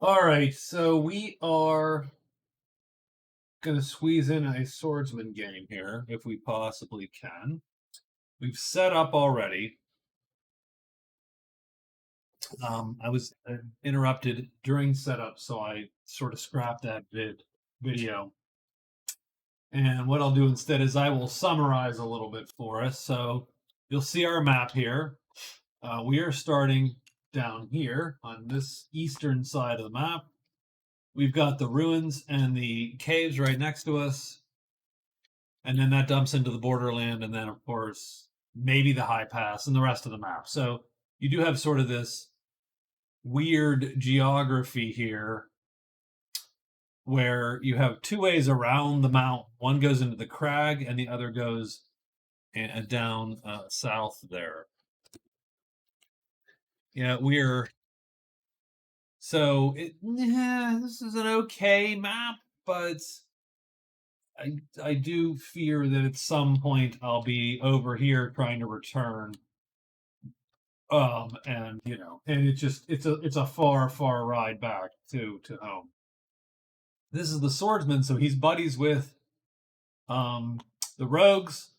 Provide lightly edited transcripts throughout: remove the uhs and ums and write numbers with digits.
All right, so we are going to squeeze in a swordsman game here if we possibly can. We've set up already. I was interrupted during setup, so I sort of scrapped that video. And what I'll do instead is I will summarize a little bit for us. So you'll see our map here. We are starting down here on this eastern side of the map. We've got the ruins and the caves right next to us. And then that dumps into the borderland, and then, of course, maybe the high pass and the rest of the map. So you do have sort of this weird geography here where you have two ways around the mountain. One goes into the crag, and the other goes down south there. Yeah, this is an okay map, but I do fear that at some point I'll be over here trying to return. And it's a far ride back to home. This is the swordsman, so he's buddies with the rogues.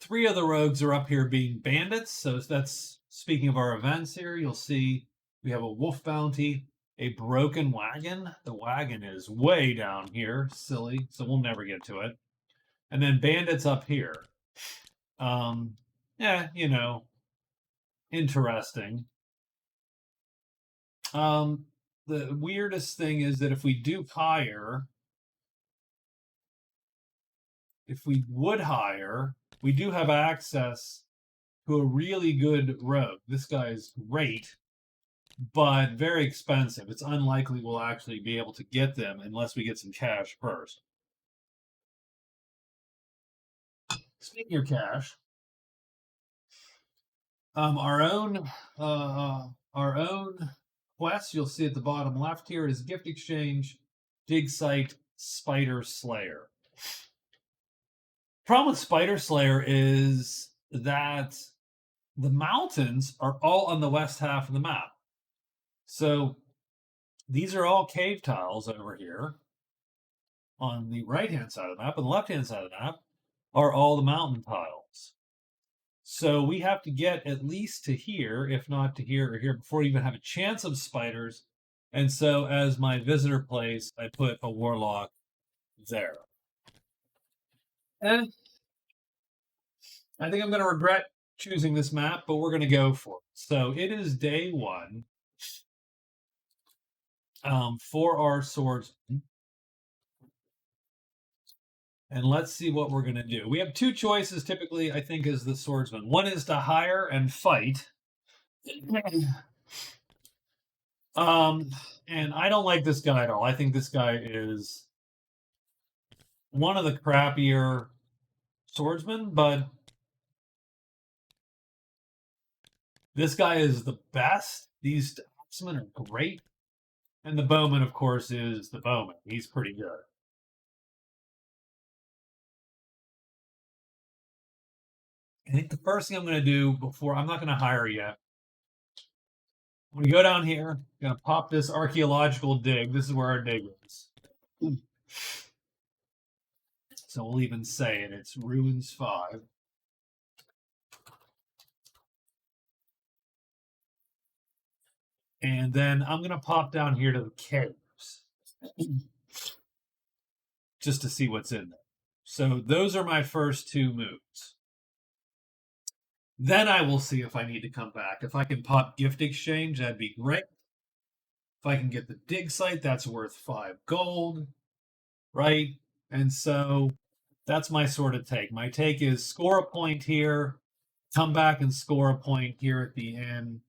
3 of the rogues are up here being bandits, so that's speaking of our events here. You'll see we have a wolf bounty, a broken wagon. The wagon is way down here, silly, so we'll never get to it. And then bandits up here. Yeah, interesting. The weirdest thing is that if we would hire, we do have access to a really good rogue. This guy is great, but very expensive. It's unlikely we'll actually be able to get them unless we get some cash first. Speaking of cash, our own quest you'll see at the bottom left here is gift exchange, dig site, spider slayer. Problem with spider slayer is that the mountains are all on the west half of the map. So these are all cave tiles over here on the right hand side of the map, and the left hand side of the map are all the mountain tiles. So we have to get at least to here, if not to here or here, before we even have a chance of spiders. And so as my visitor place, I put a warlock there. And I think I'm going to regret choosing this map, but we're going to go for it. So it is day 1 for our swordsman. And let's see what we're going to do. We have 2 choices typically, I think, as the swordsman. One is to hire and fight. And I don't like this guy at all. I think this guy is one of the crappier swordsmen, but this guy is the best. These axemen are great. And the bowman, of course, is the bowman. He's pretty good. I think the first thing I'm going to do I'm not going to hire yet. I'm going to go down here. I'm going to pop this archaeological dig. This is where our dig is. So we'll even say it. It's Ruins 5. And then I'm going to pop down here to the caves just to see what's in there. So those are my first 2 moves. Then I will see if I need to come back. If I can pop gift exchange, that'd be great. If I can get the dig site, that's worth 5 gold, right? And so that's my sort of take. My take is score a point here, come back and score a point here at the end,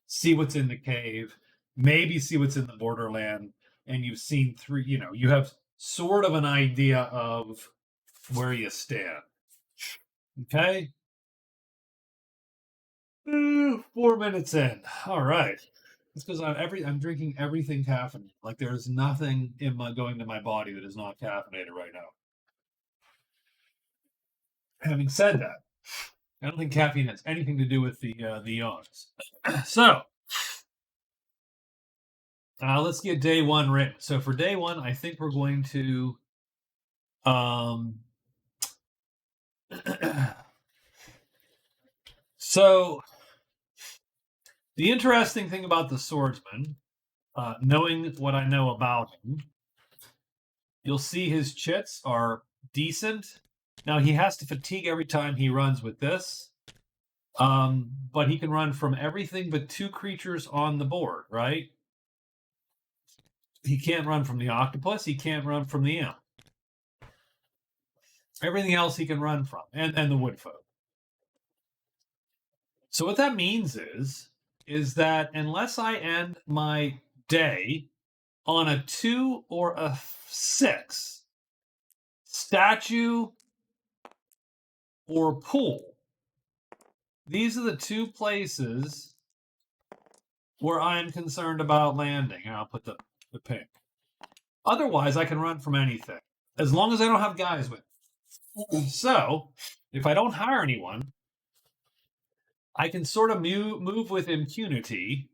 see what's in the cave, maybe see what's in the borderland, and you've seen 3, you have sort of an idea of where you stand. Okay? 4 minutes in. All right. It's because I'm drinking everything caffeinated. Like there's nothing going to my body that is not caffeinated right now. Having said that, I don't think caffeine has anything to do with the yawns. So Let's get day one written. So for day one, I think we're going to so the interesting thing about the swordsman, knowing what I know about him, you'll see his chits are decent. Now he has to fatigue every time he runs with this. But he can run from everything but 2 creatures on the board, right? He can't run from the octopus. He can't run from the imp. Everything else he can run from, and the wood folk. So what that means is that unless I end my day on a 2 or a 6, statue or pool, these are the 2 places where I'm concerned about landing. And I'll put the pink. Otherwise, I can run from anything, as long as I don't have guys with me. So, if I don't hire anyone, I can sort of move with impunity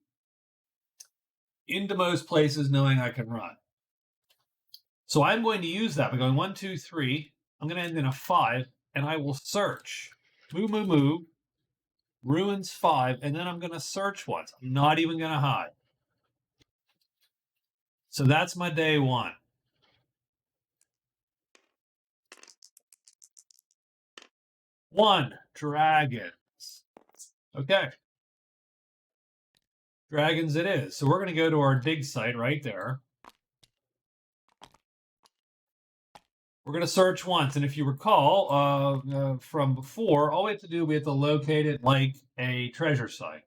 into most places knowing I can run. So I'm going to use that by going 1, 2, 3. I'm going to end in a 5, and I will search. Move. Ruins 5, and then I'm going to search once. I'm not even going to hide. So that's my day 1. One, dragons. Okay. Dragons it is. So we're going to go to our dig site right there. We're going to search once. And if you recall from before, all we have to do, we have to locate it like a treasure site.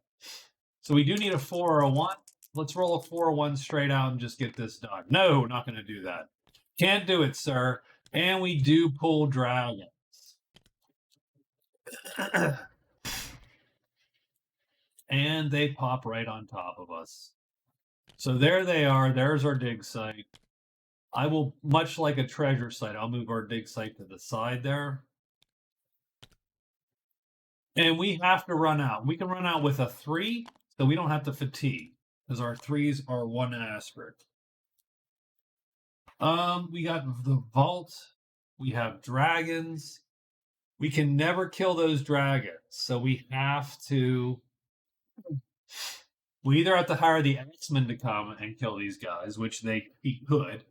So we do need a 4 or a 1. Let's roll a 4 or 1 straight out and just get this done. No, not going to do that. Can't do it, sir. And we do pull dragons. And they pop right on top of us. So there they are. There's our dig site. I will, much like a treasure site, I'll move our dig site to the side there. And we have to run out. We can run out with a 3, so we don't have to fatigue, because our 3s are 1 aspect. We got the vault. We have dragons. We can never kill those dragons, so we have to... We either have to hire the X-Men to come and kill these guys, which he could,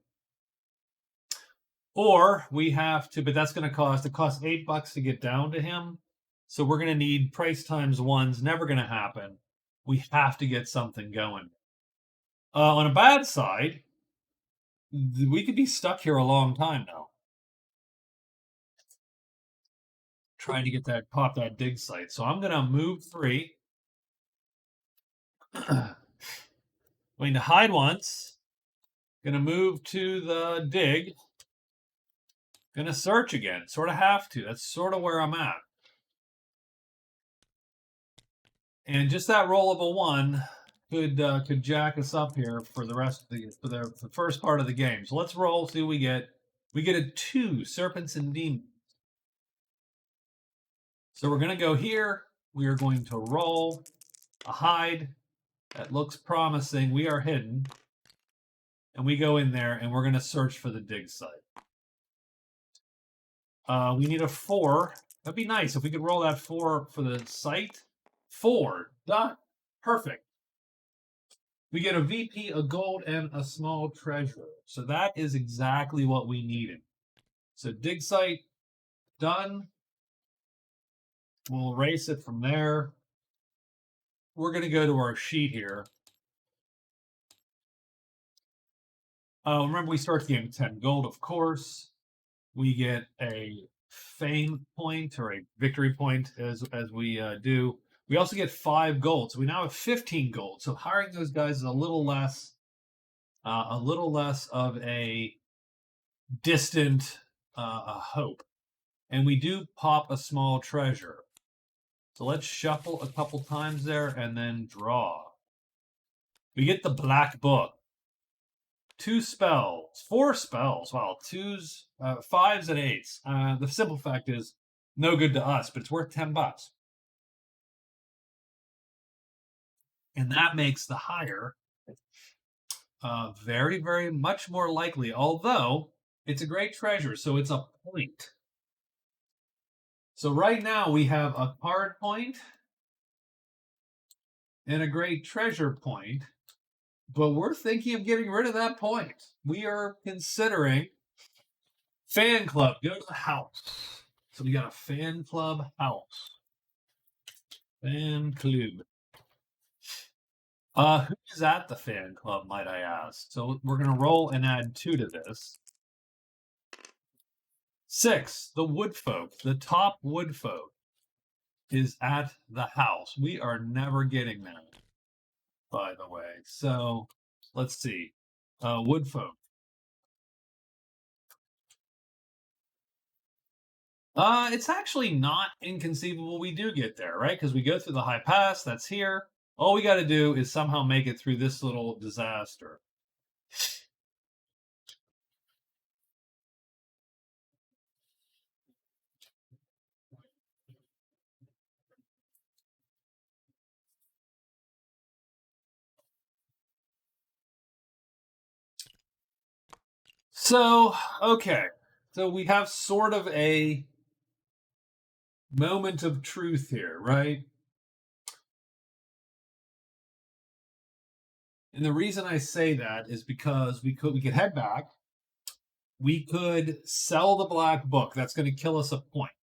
or we have to, but that's going to cost, it costs $8 to get down to him. So we're going to need price times 1's never going to happen. We have to get something going. On a bad side, we could be stuck here a long time now, trying to get that, pop that dig site. So I'm going to move 3. Going to hide once. Going to move to the dig. Going to search again. Sort of have to. That's sort of where I'm at. And just that roll of a 1 could jack us up here for the rest of the first part of the game. So let's roll. See what we get. We get a 2, serpents and demons. So we're going to go here. We are going to roll a hide. That looks promising. We are hidden. And we go in there, and we're going to search for the dig site. We need a 4. That'd be nice if we could roll that 4 for the site. 4. Done. Perfect. We get a VP, a gold, and a small treasure. So that is exactly what we needed. So dig site, done. We'll erase it from there. We're going to go to our sheet here. Remember, we start the game with 10 gold, of course. We get a fame point or a victory point as we do. We also get 5 gold. So we now have 15 gold. So hiring those guys is a little less of a distant hope. And we do pop a small treasure. So let's shuffle a couple times there and then draw. We get the black book. 2 spells, 4 spells. Wow, 2s, 5s, and 8s. The simple fact is, no good to us, but it's worth $10. And that makes the hire Very, very much more likely, although it's a great treasure, so it's a point. So right now we have a card point and a great treasure point, but we're thinking of getting rid of that point. We are considering fan club. Go to the house. So we got a fan club house. Fan club. Who is at the fan club, might I ask? So we're going to roll and add 2 to this. 6, the woodfolk. The top woodfolk is at the house. We are never getting that, by the way. So let's see. Woodfolk. It's actually not inconceivable we do get there, right? Because we go through the high pass, that's here. All we got to do is somehow make it through this little disaster. So, okay. So we have sort of a moment of truth here, right? And the reason I say that is because we could head back. We could sell the black book. That's going to kill us a point.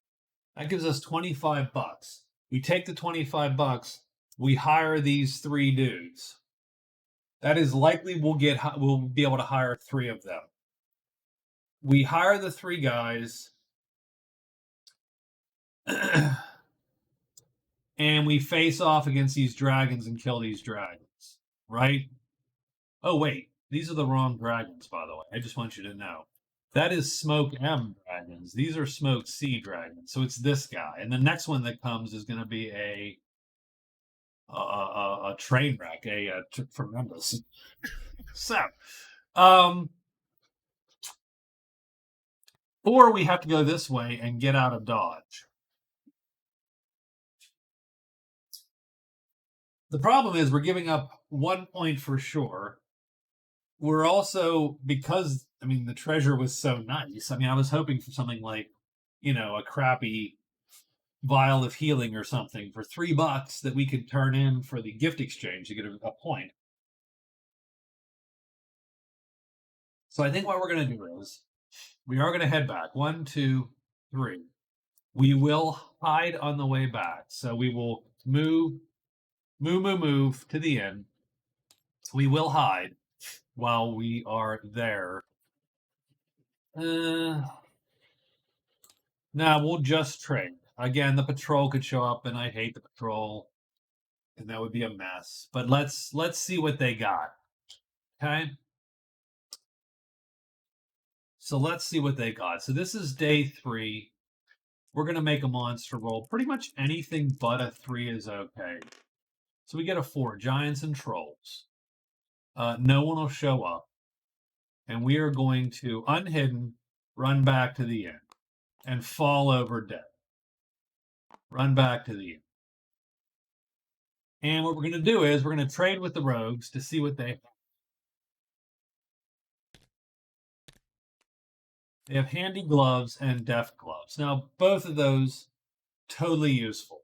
That gives us 25 bucks. We take the 25 bucks. We hire these 3 dudes. That is likely we'll be able to hire 3 of them. We hire the 3 guys. And we face off against these dragons and kill these dragons, right? Oh, wait. These are the wrong dragons, by the way. I just want you to know. That is Smoke M dragons. These are Smoke C dragons. So it's this guy. And the next one that comes is going to be a train wreck, tremendous. So, or we have to go this way and get out of Dodge. The problem is we're giving up 1 point for sure. We're also, because, I mean, the treasure was so nice. I mean, I was hoping for something like, a crappy vial of healing or something for $3 that we could turn in for the gift exchange to get a point. So I think what we're going to do is we are going to head back. 1, 2, 3. We will hide on the way back. So we will move to the end. We will hide while we are there. No, we'll just trade. Again, the patrol could show up, and I hate the patrol, and that would be a mess. But let's see what they got. Okay. So let's see what they got. So this is day 3. We're gonna make a monster roll. Pretty much anything but a 3 is okay. So we get a 4, giants and trolls. No one will show up. And we are going to unhidden, run back to the end, and fall over dead. Run back to the end. And what we're going to do is we're going to trade with the rogues to see what they have. They have handy gloves and deft gloves. Now, both of those totally useful.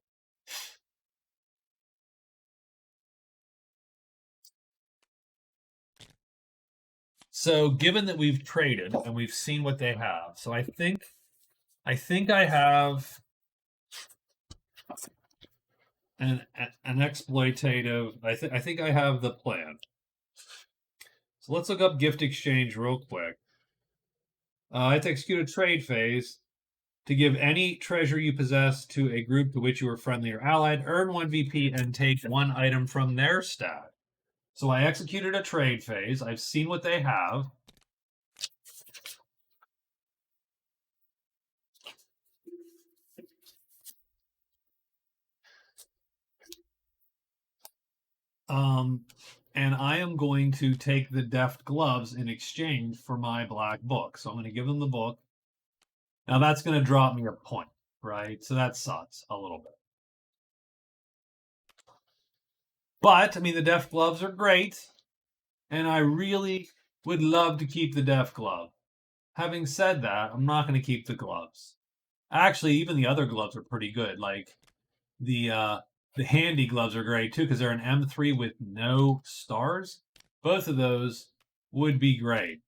So, given that we've traded and we've seen what they have, so I think I have an exploitative. I think I have the plan. So let's look up gift exchange real quick. I have to execute a trade phase to give any treasure you possess to a group to which you are friendly or allied. Earn 1 VP and take 1 item from their stack. So I executed a trade phase. I've seen what they have. And I am going to take the deft gloves in exchange for my black book. So I'm going to give them the book. Now that's going to drop me a point, right? So that sucks a little bit. But, I mean, the deft gloves are great. And I really would love to keep the death glove. Having said that, I'm not going to keep the gloves. Actually, even the other gloves are pretty good. Like the handy gloves are great too because they're an M3 with no stars. Both of those would be great.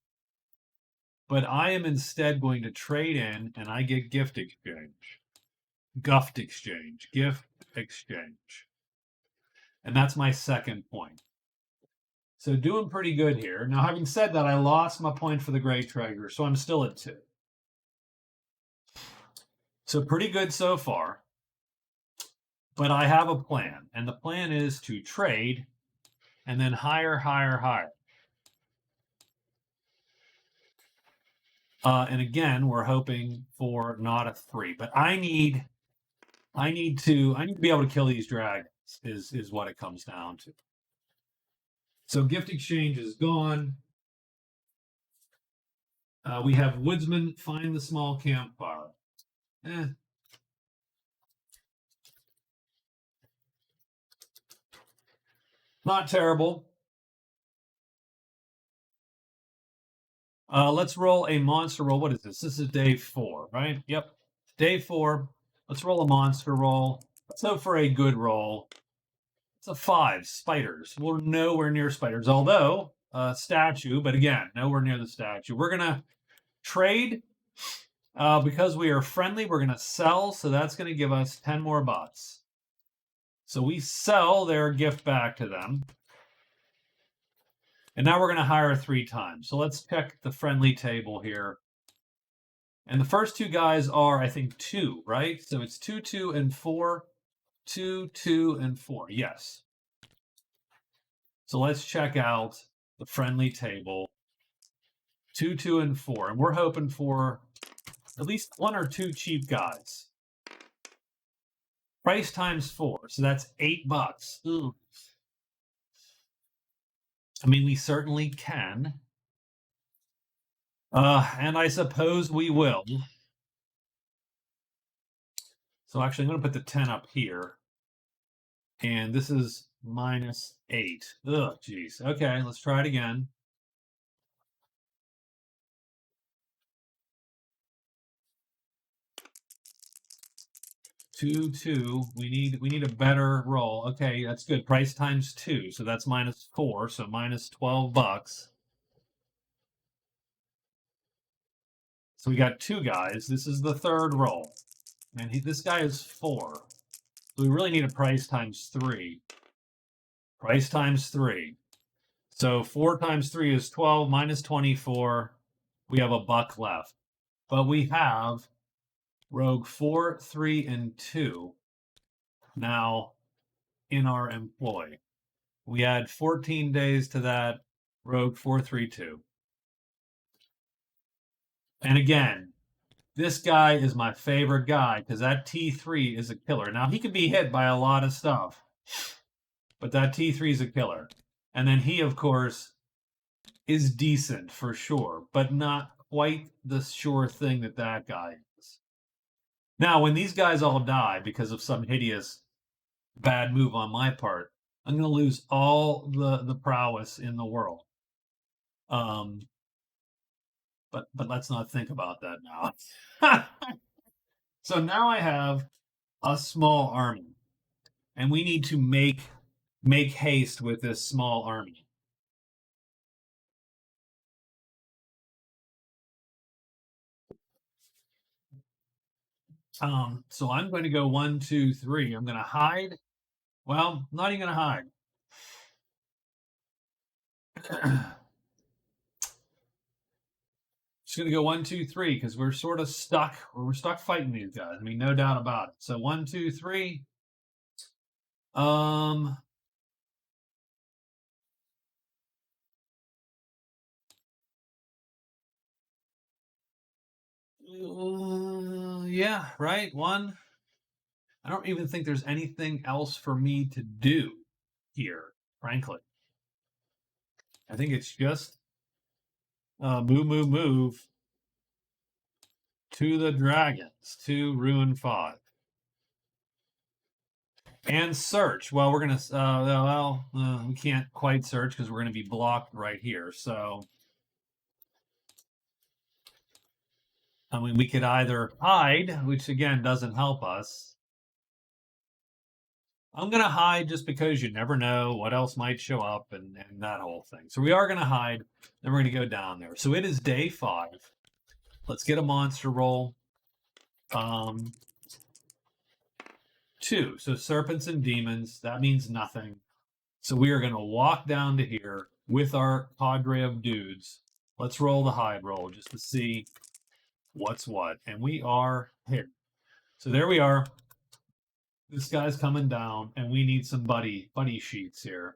But I am instead going to trade in and I get gift exchange. Gift exchange. Gift exchange. And that's my second point. So doing pretty good here. Now, having said that, I lost my point for the Great Treasure, so I'm still at 2. So pretty good so far. But I have a plan, and the plan is to trade and then higher, higher, higher. And again, we're hoping for not a 3, but I need to be able to kill these dragons is what it comes down to. So gift exchange is gone. We have Woodsman find the small campfire. Not terrible. Let's roll a monster roll. What is this? This is day 4, right? Yep. Day 4. Let's roll a monster roll. Let's hope for a good roll. It's a 5. Spiders. We're nowhere near spiders, although statue, but again, nowhere near the statue. We're going to trade because we are friendly. We're going to sell, so that's going to give us 10 more bucks. So we sell their gift back to them. And now we're going to hire 3 times. So let's check the friendly table here. And the first 2 guys are, I think, 2, right? So it's 2, 2, and 4. 2, 2, and 4. Yes. So let's check out the friendly table. 2, 2, and 4. And we're hoping for at least 1 or 2 cheap guys. Price times 4. So that's 8 bucks. Ooh. I mean, we certainly can. And I suppose we will. So actually, I'm going to put the 10 up here. And this is minus 8. Ugh, geez. Okay, let's try it again. Two, 2. We need a better roll. Okay, that's good. Price times 2, so that's minus 4, so minus 12 bucks. So we got 2 guys. This is the third roll. And this guy is 4. So we really need a price times 3. Price times 3. So 4 times 3 is 12 minus 24. We have a buck left. But we have Rogue 4, 3, and 2 now in our employ. We add 14 days to that. Rogue 4, 3, 2. And again, this guy is my favorite guy because that T3 is a killer. Now, he can be hit by a lot of stuff, but that T3 is a killer. And then he, of course, is decent for sure, but not quite the sure thing that guy is. Now, when these guys all die because of some hideous bad move on my part, I'm going to lose all the prowess in the world. But let's not think about that now. So now I have a small army, and we need to make haste with this small army. So I'm going to go 1, 2, 3. I'm going to hide. Well, not even going to hide. Just going to go 1, 2, 3 because we're sort of stuck. We're stuck fighting these guys. I mean, no doubt about it. So 1, 2, 3. Yeah, right. 1. I don't even think there's anything else for me to do here, frankly. I think it's just move to the dragons to ruin 5. And search. Well, we're going to, we can't quite search because we're going to be blocked right here. So, I mean, we could either hide, which again doesn't help us. I'm going to hide just because you never know what else might show up and that whole thing. So we are going to hide. Then we're going to go down there. So it is day 5. Let's get a monster roll. 2. So serpents and demons. That means nothing. So we are going to walk down to here with our cadre of dudes. Let's roll the hide roll just to see what's what. And we are here. So there we are. This guy's coming down, and we need some buddy sheets here.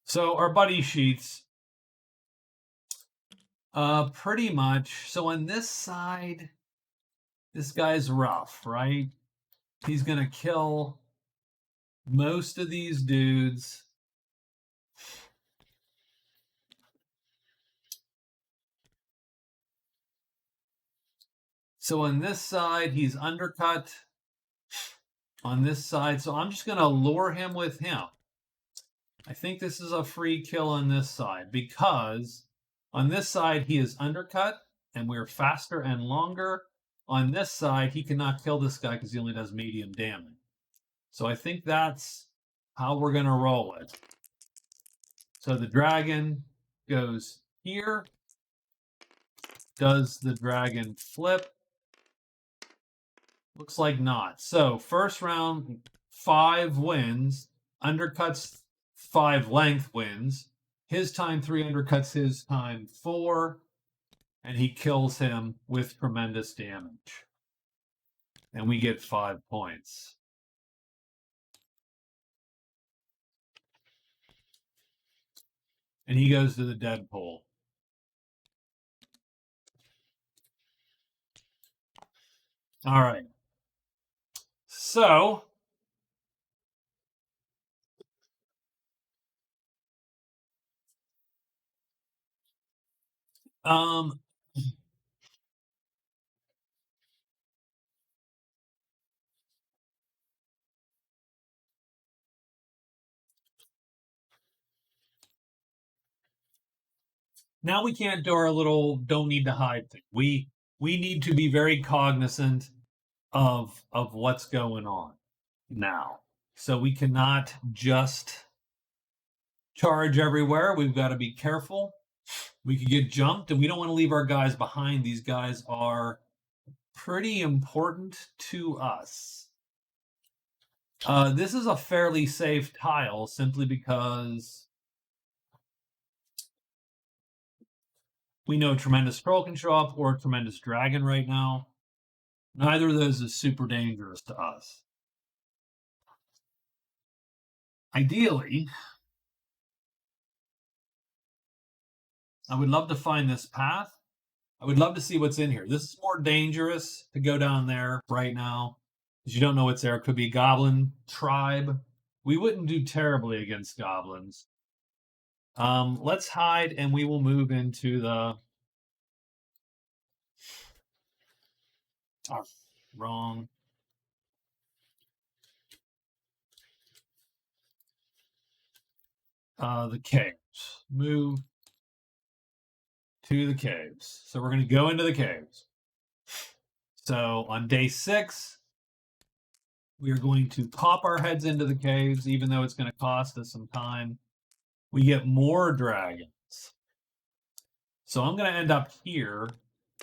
So our buddy sheets, pretty much. So on this side, this guy's rough, right? He's gonna kill most of these dudes. So on this side, he's undercut. On this side, so I'm just gonna lure him with him. I think this is a free kill on this side because on this side he is undercut and we're faster and longer. On this side, he cannot kill this guy because he only does medium damage. So I think that's how we're going to roll it. So the dragon goes here. Does the dragon flip? Looks like not. So first round, 5 wins. Undercuts 5 length wins. His time 3 undercuts his time 4. And he kills him with tremendous damage. And we get 5 points. And he goes to the Deadpool. All right. So now we can't do our little don't need to hide thing. We need to be very cognizant of what's going on now. So we cannot just charge everywhere. We've got to be careful. We could get jumped, and we don't want to leave our guys behind. These guys are pretty important to us. This is a fairly safe tile simply because we know Tremendous Troll can show up or Tremendous Dragon right now. Neither of those is super dangerous to us. Ideally, I would love to find this path. I would love to see what's in here. This is more dangerous to go down there right now because you don't know what's there. It could be goblin tribe. We wouldn't do terribly against goblins. Let's hide and we will move into the... Oh, wrong. The caves. Move to the caves. So we're going to go into the caves. So on day 6, we are going to pop our heads into the caves, even though it's going to cost us some time. We get more dragons. So I'm going to end up here.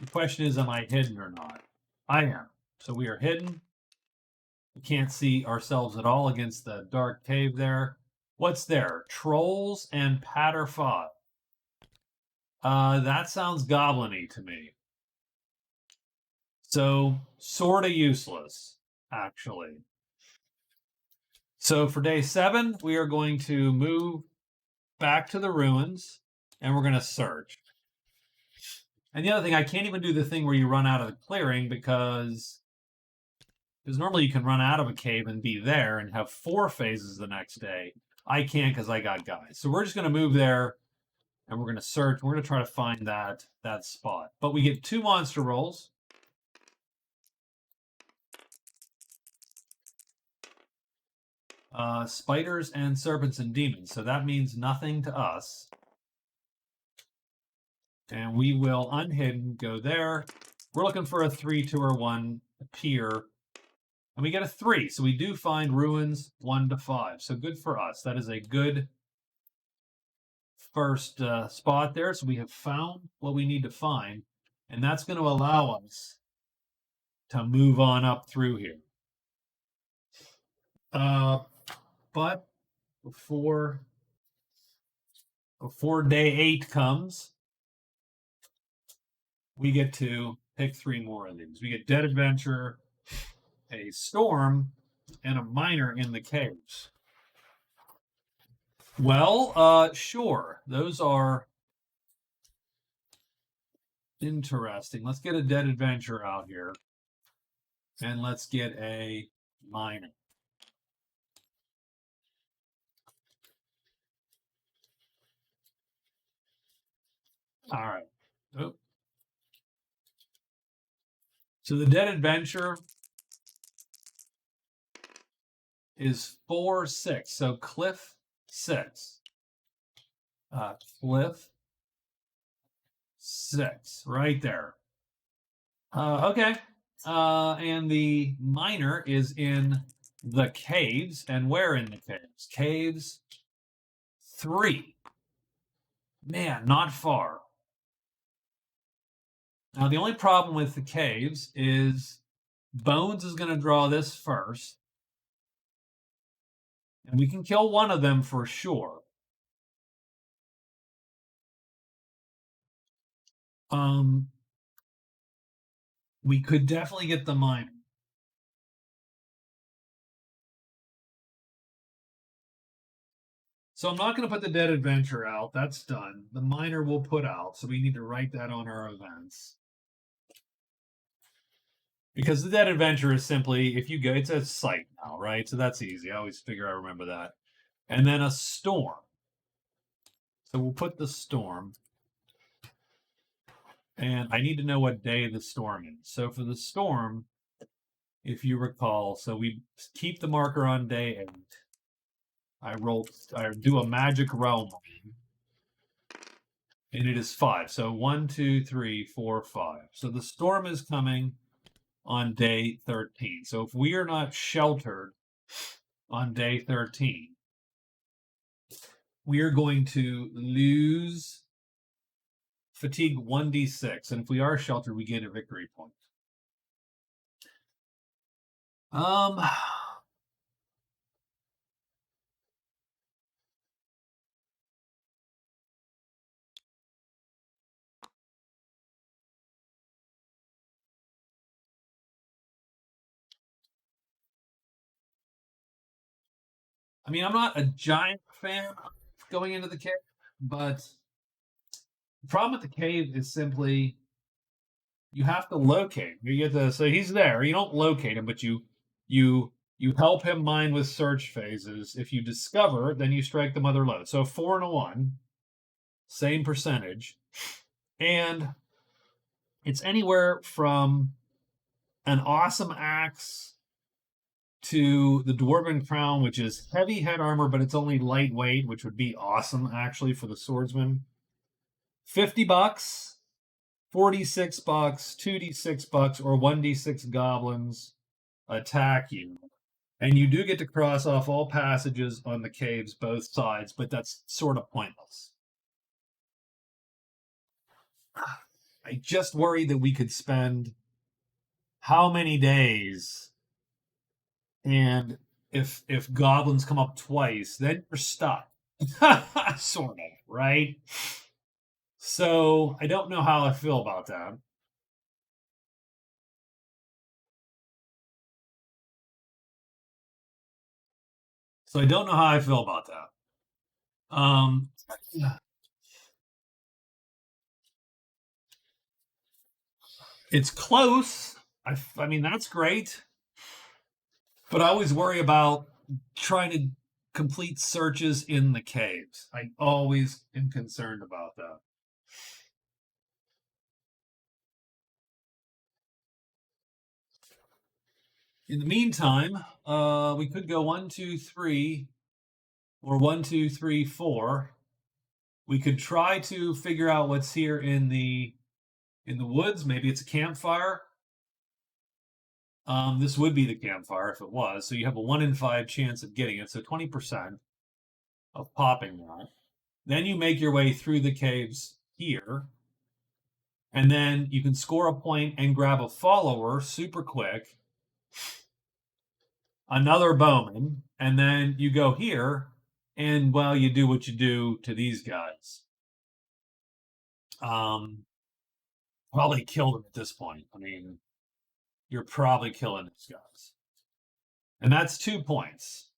The question is, am I hidden or not? I am. So we are hidden. We can't see ourselves at all against the dark cave there. What's there? Trolls and Patterfot. That sounds goblin-y to me. So sort of useless, actually. So for day 7, we are going to move back to the ruins, and we're going to search. And the other thing, I can't even do the thing where you run out of the clearing because Because normally you can run out of a cave and be there and have 4 phases the next day. I can't because I got guys. So we're just going to move there and we're going to search. We're going to try to find that spot. But we get 2 monster rolls. Spiders and serpents and demons. So that means nothing to us. And we will unhidden, go there. We're looking for a 3, 2, or 1 appear. And we get a 3. So we do find ruins 1 to 5. So good for us. That is a good first spot there. So we have found what we need to find. And that's going to allow us to move on up through here. But before day 8 comes, we get to pick 3 more of these. We get Dead Adventure, a Storm, and a Miner in the caves. Well, sure. Those are interesting. Let's get a Dead Adventure out here. And let's get a Miner. All right. Oh. So the Dead Adventure is 4, 6. So Cliff 6. Cliff 6. Right there. Okay. And the Miner is in the caves. And where in the caves? Caves 3. Man, not far. Now, the only problem with the caves is Bones is going to draw this first. And we can kill one of them for sure. We could definitely get the Miner. So I'm not going to put the Dead Adventure out. That's done. The Miner we'll put out. So we need to write that on our events. Because the Dead Adventure is simply, if you go, it's a site now, right? So that's easy. I always figure I remember that. And then a Storm. So we'll put the Storm. And I need to know what day the Storm is. So for the Storm, if you recall, so we keep the marker on day 8. I do a magic realm, and it is 5. So 1, 2, 3, 4, 5. So the Storm is coming on day 13. So if we are not sheltered on day 13, we are going to lose fatigue 1d6. And if we are sheltered, we get a victory point. I mean, I'm not a giant fan of going into the cave, but the problem with the cave is simply you have to locate. You get to so he's there. You don't locate him, but you help him mine with search phases. If you discover, then you strike the mother lode. So 4 and a 1, same percentage, and it's anywhere from an awesome axe to the Dwarven Crown, which is heavy head armor, but it's only lightweight, which would be awesome actually for the Swordsman. $50, $46, $2d6, or 1d6 goblins attack you. And you do get to cross off all passages on the caves, both sides, but that's sort of pointless. I just worry that we could spend how many days, and if goblins come up twice, then you're stuck. Sort of, right? So I don't know how I feel about that. So I don't know how I feel about that. It's close. I mean, that's great. But I always worry about trying to complete searches in the caves. I always am concerned about that. In the meantime, we could go 1, 2, 3, or 1, 2, 3, 4. We could try to figure out what's here in the woods. Maybe it's a campfire. This would be the campfire if it was. So you have a 1 in 5 chance of getting it. So 20% of popping that. Then you make your way through the caves here. And then you can score a point and grab a follower super quick. Another bowman. And then you go here. And well, you do what you do to these guys. Probably killed them at this point. I mean, you're probably killing these guys. And that's 2 points.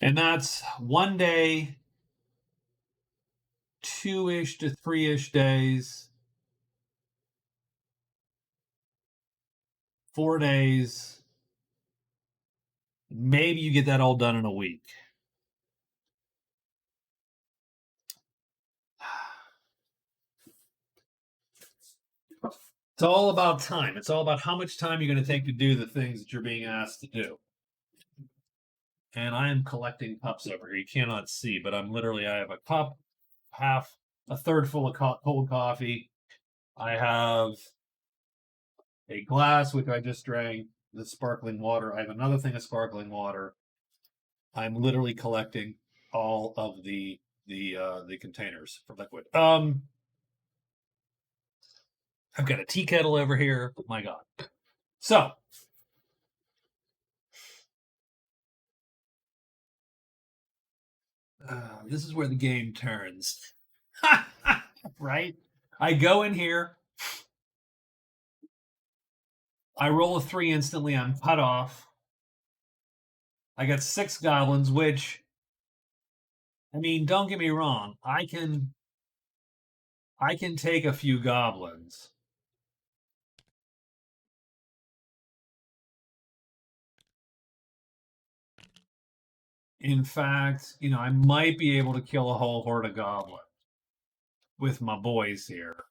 And that's 1 day, 2-ish to 3-ish days, 4 days. Maybe you get that all done in a week. It's all about time. It's all about how much time you're going to take to do the things that you're being asked to do. And I am collecting cups over here. You cannot see, but I have a cup, a third full of cold coffee. I have a glass, which I just drank, the sparkling water. I have another thing of sparkling water. I'm literally collecting all of the containers for liquid. I've got a tea kettle over here. My God. So this is where the game turns. Right? I go in here. I roll a 3 instantly. I'm cut off. I got 6 goblins, which, I mean, don't get me wrong. I can take a few goblins. In fact, I might be able to kill a whole horde of goblins with my boys here.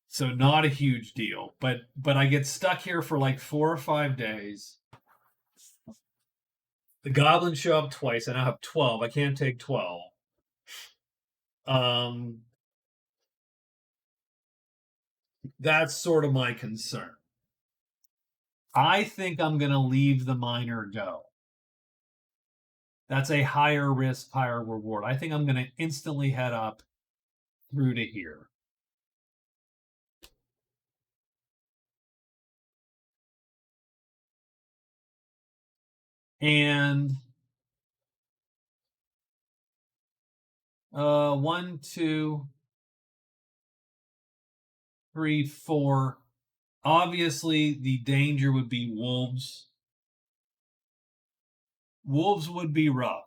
So not a huge deal, but I get stuck here for like 4 or 5 days. The goblins show up twice. I now have 12. I can't take 12. That's sort of my concern. I think I'm going to leave the miner go. That's a higher risk, higher reward. I think I'm going to instantly head up through to here. And 1, 2, 3, 4. Obviously, the danger would be wolves. Wolves would be rough.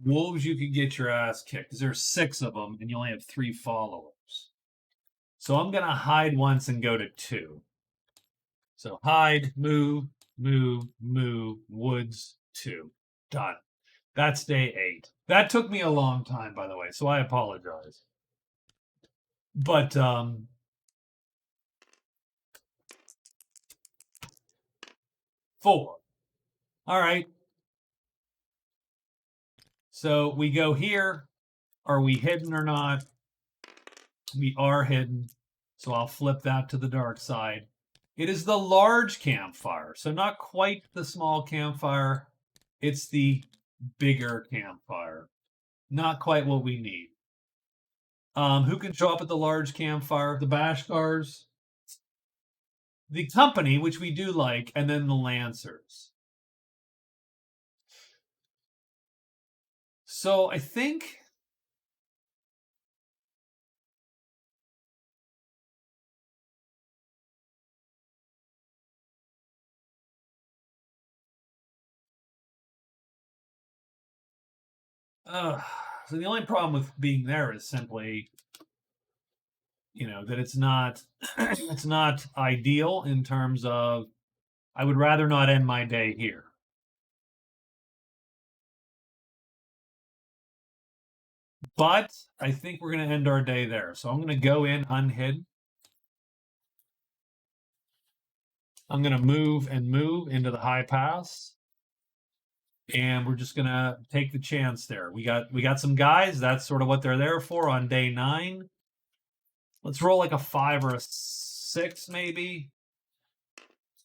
Wolves, you could get your ass kicked because there's 6 of them and you only have 3 followers. So I'm going to hide once and go to 2. So hide, move, woods, 2. Done. That's day 8. That took me a long time, by the way, so I apologize. But 4. All right. So we go here. Are we hidden or not? We are hidden. So I'll flip that to the dark side. It is the large campfire. So not quite the small campfire. It's the bigger campfire. Not quite what we need. Who can show up at the large campfire? The Bashkars, the company, which we do like, and then the Lancers. So I think So the only problem with being there is simply, that it's not it's not ideal in terms of I would rather not end my day here. But I think we're going to end our day there. So I'm going to go in unhidden. I'm going to move into the high pass. And we're just going to take the chance there. We got some guys. That's sort of what they're there for on day 9. Let's roll like a 5 or a 6 maybe.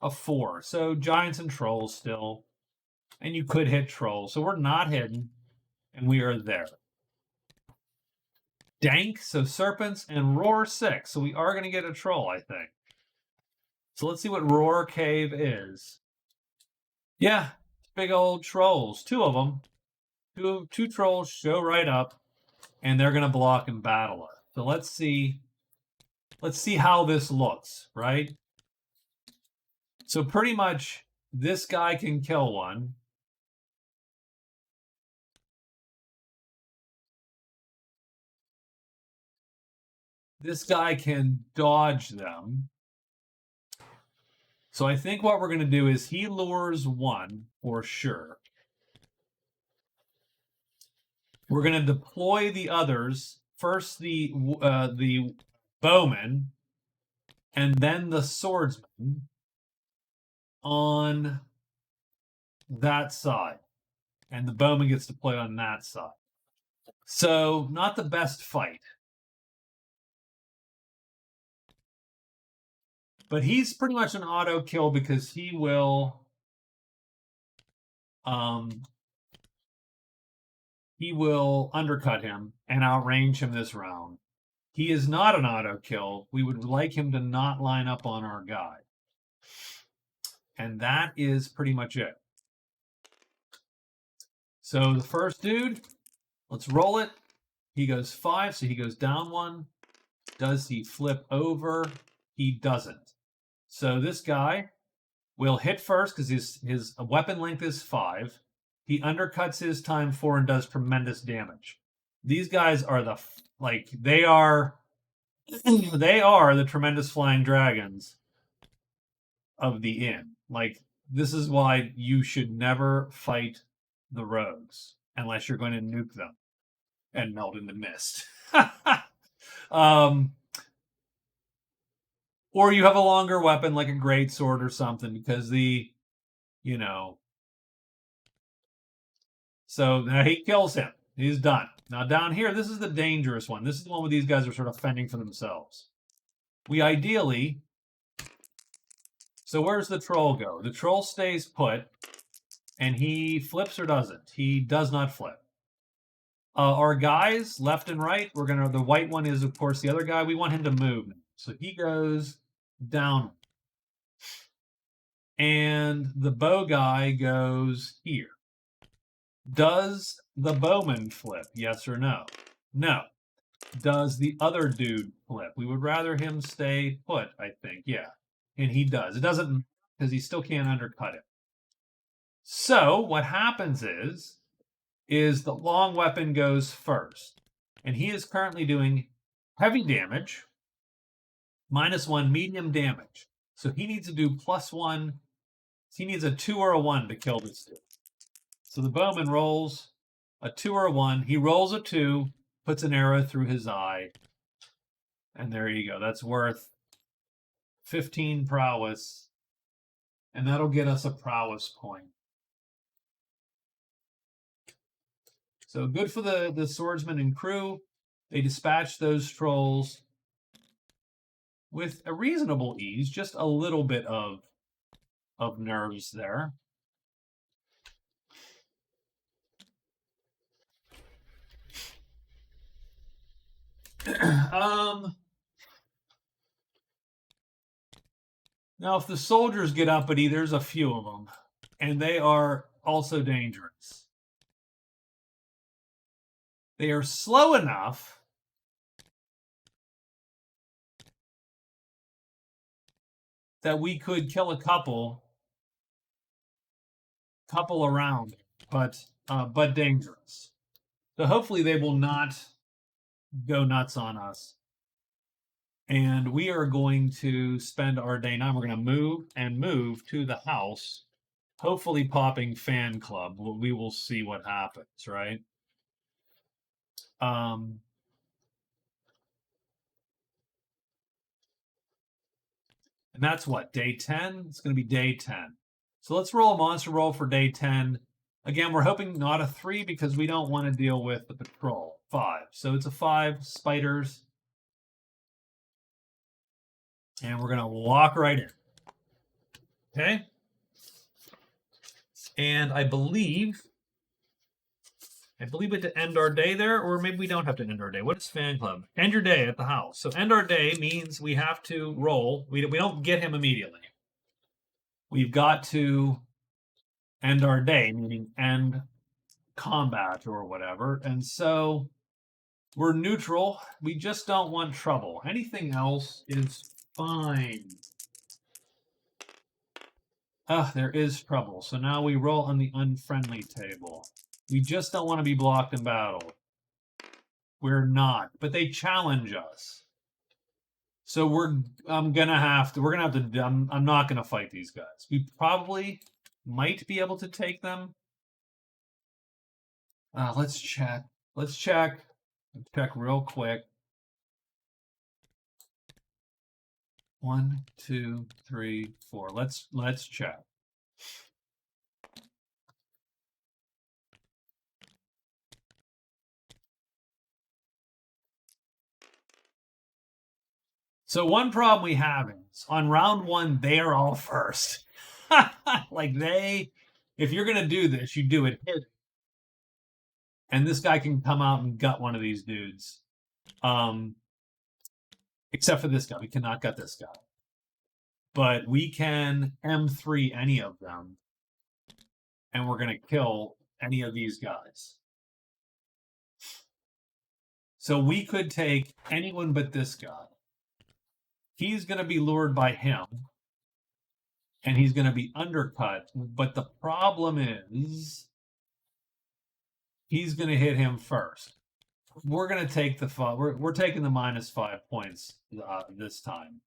A 4. So giants and trolls still. And you could hit trolls. So we're not hidden. And we are there. Dank, so serpents, and roar 6. So we are going to get a troll, I think. So let's see what roar cave is. Yeah, big old trolls. 2 of them. Two trolls show right up, and they're going to block and battle us. So let's see how this looks, right? So pretty much this guy can kill one. This guy can dodge them. So I think what we're going to do is he lures one for sure. We're going to deploy the others. First the bowman, and then the swordsman on that side. And the bowman gets deployed on that side. So not the best fight. But he's pretty much an auto kill because he will undercut him and outrange him this round. He is not an auto kill. We would like him to not line up on our guy. And that is pretty much it. So the first dude, let's roll it. He goes 5, so he goes down 1. Does he flip over? He doesn't. So this guy will hit first because his weapon length is 5. He undercuts his time 4 and does tremendous damage. These guys are they are the tremendous flying dragons of the inn. Like, this is why you should never fight the rogues unless you're going to nuke them and melt into mist. Or you have a longer weapon like a great sword or something, because so now he kills him. He's done. Now down here, this is the dangerous one. This is the one where these guys are sort of fending for themselves. So where's the troll go? The troll stays put, and he flips or doesn't. He does not flip. Our guys, left and right, the white one is, of course, the other guy. We want him to move. So he goes down. And the bow guy goes here. Does the bowman flip? Yes or no? No. Does the other dude flip? We would rather him stay put, I think. Yeah. And he does. It doesn't, because he still can't undercut it. So what happens is the long weapon goes first. And he is currently doing heavy damage, -1 medium damage. So he needs to do +1. He needs a 2 or a 1 to kill this dude. So the bowman rolls a 2 or a 1. He rolls a 2, puts an arrow through his eye. And there you go. That's worth 15 prowess. And that'll get us a prowess point. So good for the swordsman and crew. They dispatch those trolls with a reasonable ease, just a little bit of nerves there. Now, if the soldiers get uppity, there's a few of them, and they are also dangerous. They are slow enough that we could kill a couple around, but dangerous. So hopefully they will not go nuts on us. And we are going to spend our day now. We're going to move to the house, hopefully popping fan club. We will see what happens, right? Um, and that's what, day 10? It's going to be day 10. So let's roll a monster roll for day 10. Again, we're hoping not a 3 because we don't want to deal with the patrol. 5. So it's a 5, spiders. And we're going to walk right in. Okay? And I believe we have to end our day there, or maybe we don't have to end our day. What is fan club? End your day at the house. So end our day means we have to roll. We don't get him immediately. We've got to end our day, meaning end combat or whatever. And so we're neutral. We just don't want trouble. Anything else is fine. There is trouble. So now we roll on the unfriendly table. We just don't want to be blocked in battle. We're not, but they challenge us. So we're gonna have to. I'm not gonna fight these guys. We probably might be able to take them. Let's check. Let's check real quick. 1, 2, 3, 4. Let's check. So one problem we have is on round 1, they are all first. Like if you're gonna do this, you do it hidden. And this guy can come out and gut one of these dudes. Except for this guy. We cannot gut this guy. But we can M3 any of them. And we're going to kill any of these guys. So we could take anyone but this guy. He's going to be lured by him. And he's going to be undercut. But the problem is he's going to hit him first. We're going to take the we're taking the -5 points this time.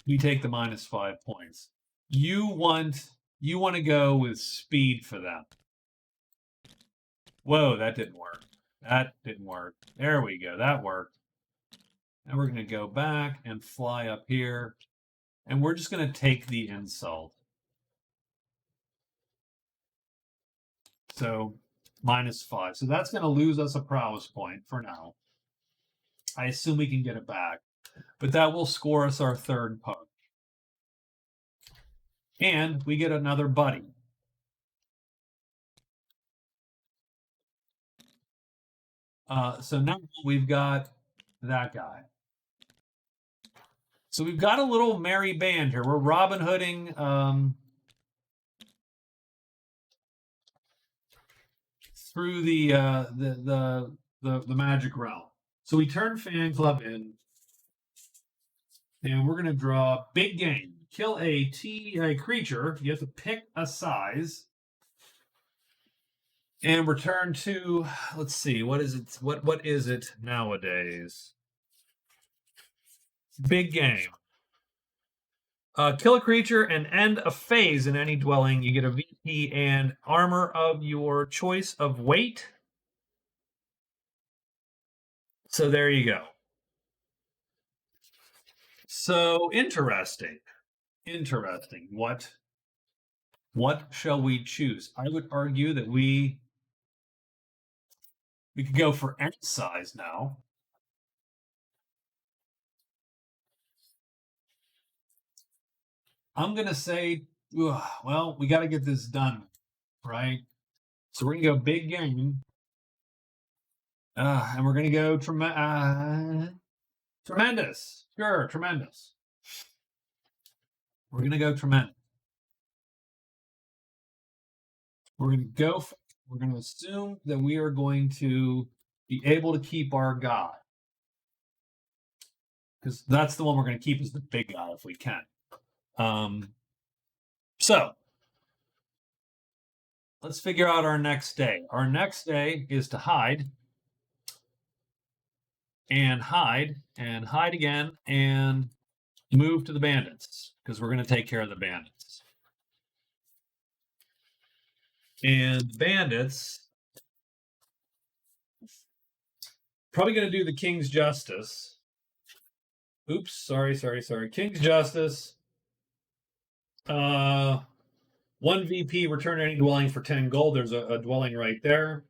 We take the -5 points. You want to go with speed for them. Whoa, that didn't work. That didn't work. There we go. That worked. And we're going to go back and fly up here. And we're just going to take the insult. So -5. So that's going to lose us a prowess point for now. I assume we can get it back. But that will score us our 3rd punch. And we get another buddy. So now we've got that guy. So we've got a little merry band here. We're Robin Hooding through the magic realm. So we turn fan club in, and we're going to draw big game. Kill a creature. You have to pick a size, and return to. Let's see. What is it? What is it nowadays? Big game. Kill a creature and end a phase in any dwelling. You get a VP and armor of your choice of weight. So there you go. So interesting. Interesting. What shall we choose? I would argue that we could go for any size now. I'm going to say, well, we got to get this done, right? So we're going to go big game. And we're going to go tremendous. Sure, tremendous. We're going to go tremendous. We're going to assume that we are going to be able to keep our guy. Because that's the one we're going to keep is the big guy if we can. So let's figure out our next day. Our next day is to hide and hide and hide again and move to the bandits because we're going to take care of the bandits. And bandits, probably going to do the King's Justice. Oops, sorry. King's Justice. 1 VP, return any dwelling for 10 gold. There's a dwelling right there.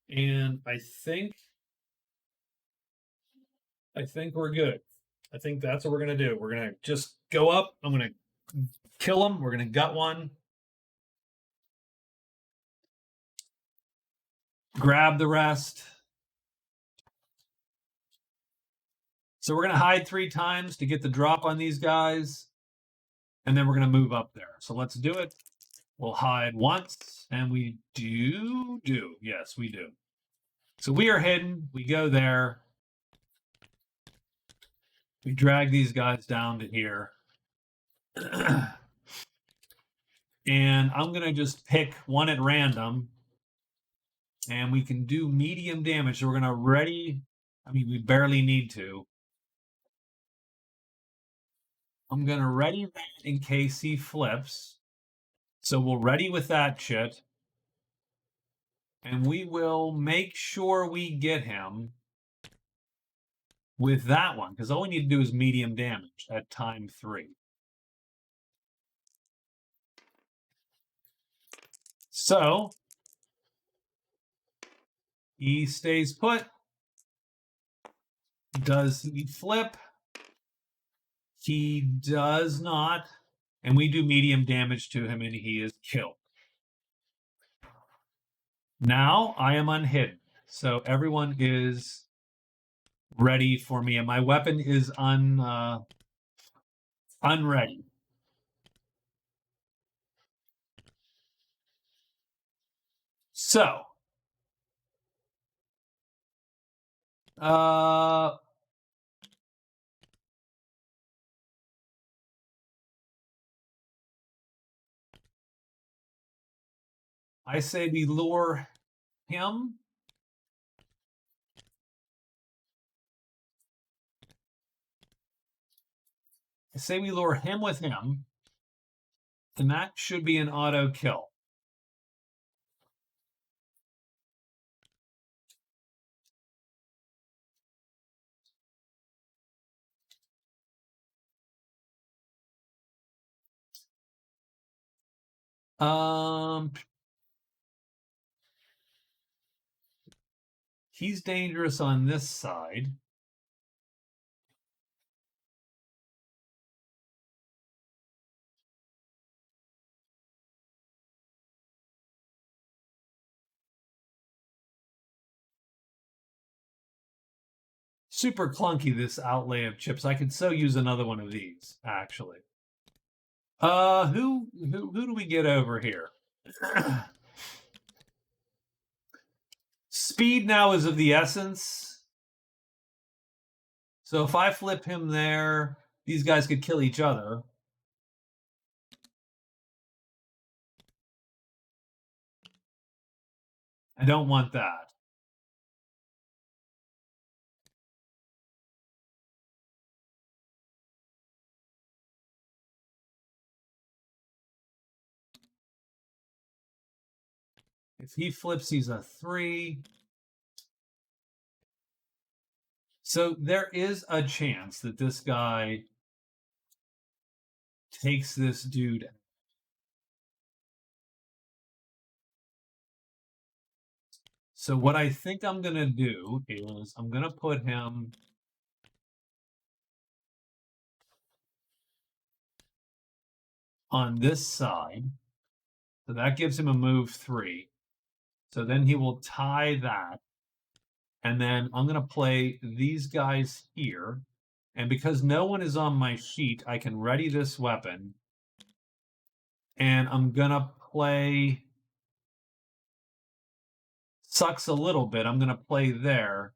And I think we're good. I think that's what we're going to do. We're going to just go up. I'm going to kill him. We're going to gut one. Grab the rest. So we're going to hide 3 times to get the drop on these guys. And then we're going to move up there. So let's do it. We'll hide once. And we do. Yes, we do. So we are hidden. We go there. We drag these guys down to here. And I'm going to just pick one at random. And we can do medium damage. So we're going to ready. I mean, we barely need to. I'm going to ready that in case he flips. So we'll ready with that shit. And we will make sure we get him with that one. Because all we need to do is medium damage at time 3. So he stays put. Does he flip? He does not. And we do medium damage to him and he is killed. Now I am unhidden. So everyone is ready for me. And my weapon is unready. So I say we lure him. I say we lure him with him. And that should be an auto kill. He's dangerous on this side. Super clunky, this outlay of chips. I could so use another one of these, actually. Who do we get over here? Speed now is of the essence. So if I flip him there, these guys could kill each other. I don't want that. If he flips, he's a 3. So there is a chance that this guy takes this dude. So what I think I'm going to do is I'm going to put him on this side. So that gives him a move 3. So then he will tie that. And then I'm going to play these guys here. And because no one is on my sheet, I can ready this weapon. And I'm going to play... Sucks a little bit. I'm going to play there.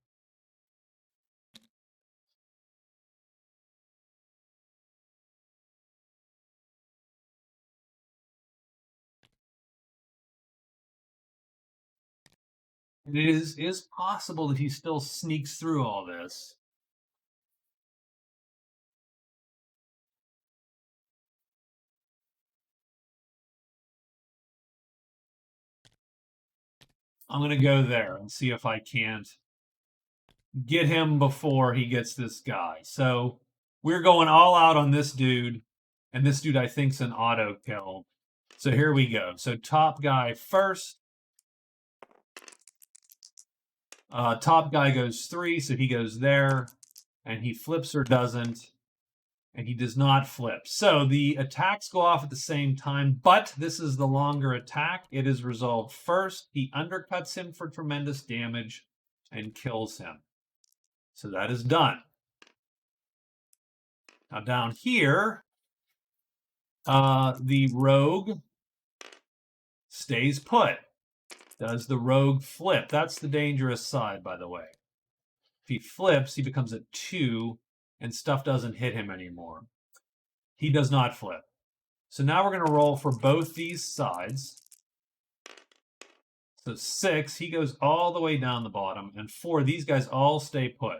And it is possible that he still sneaks through all this. I'm going to go there and see if I can't get him before he gets this guy. So we're going all out on this dude, and this dude I think's an auto kill. So here we go. So top guy first. Top guy goes 3, so he goes there, and he flips or doesn't, and he does not flip. So the attacks go off at the same time, but this is the longer attack. It is resolved first. He undercuts him for tremendous damage and kills him. So that is done. Now down here, the rogue stays put. Does the rogue flip? That's the dangerous side, by the way. If he flips, he becomes a 2, and stuff doesn't hit him anymore. He does not flip. So now we're going to roll for both these sides. So 6, he goes all the way down the bottom, and 4, these guys all stay put.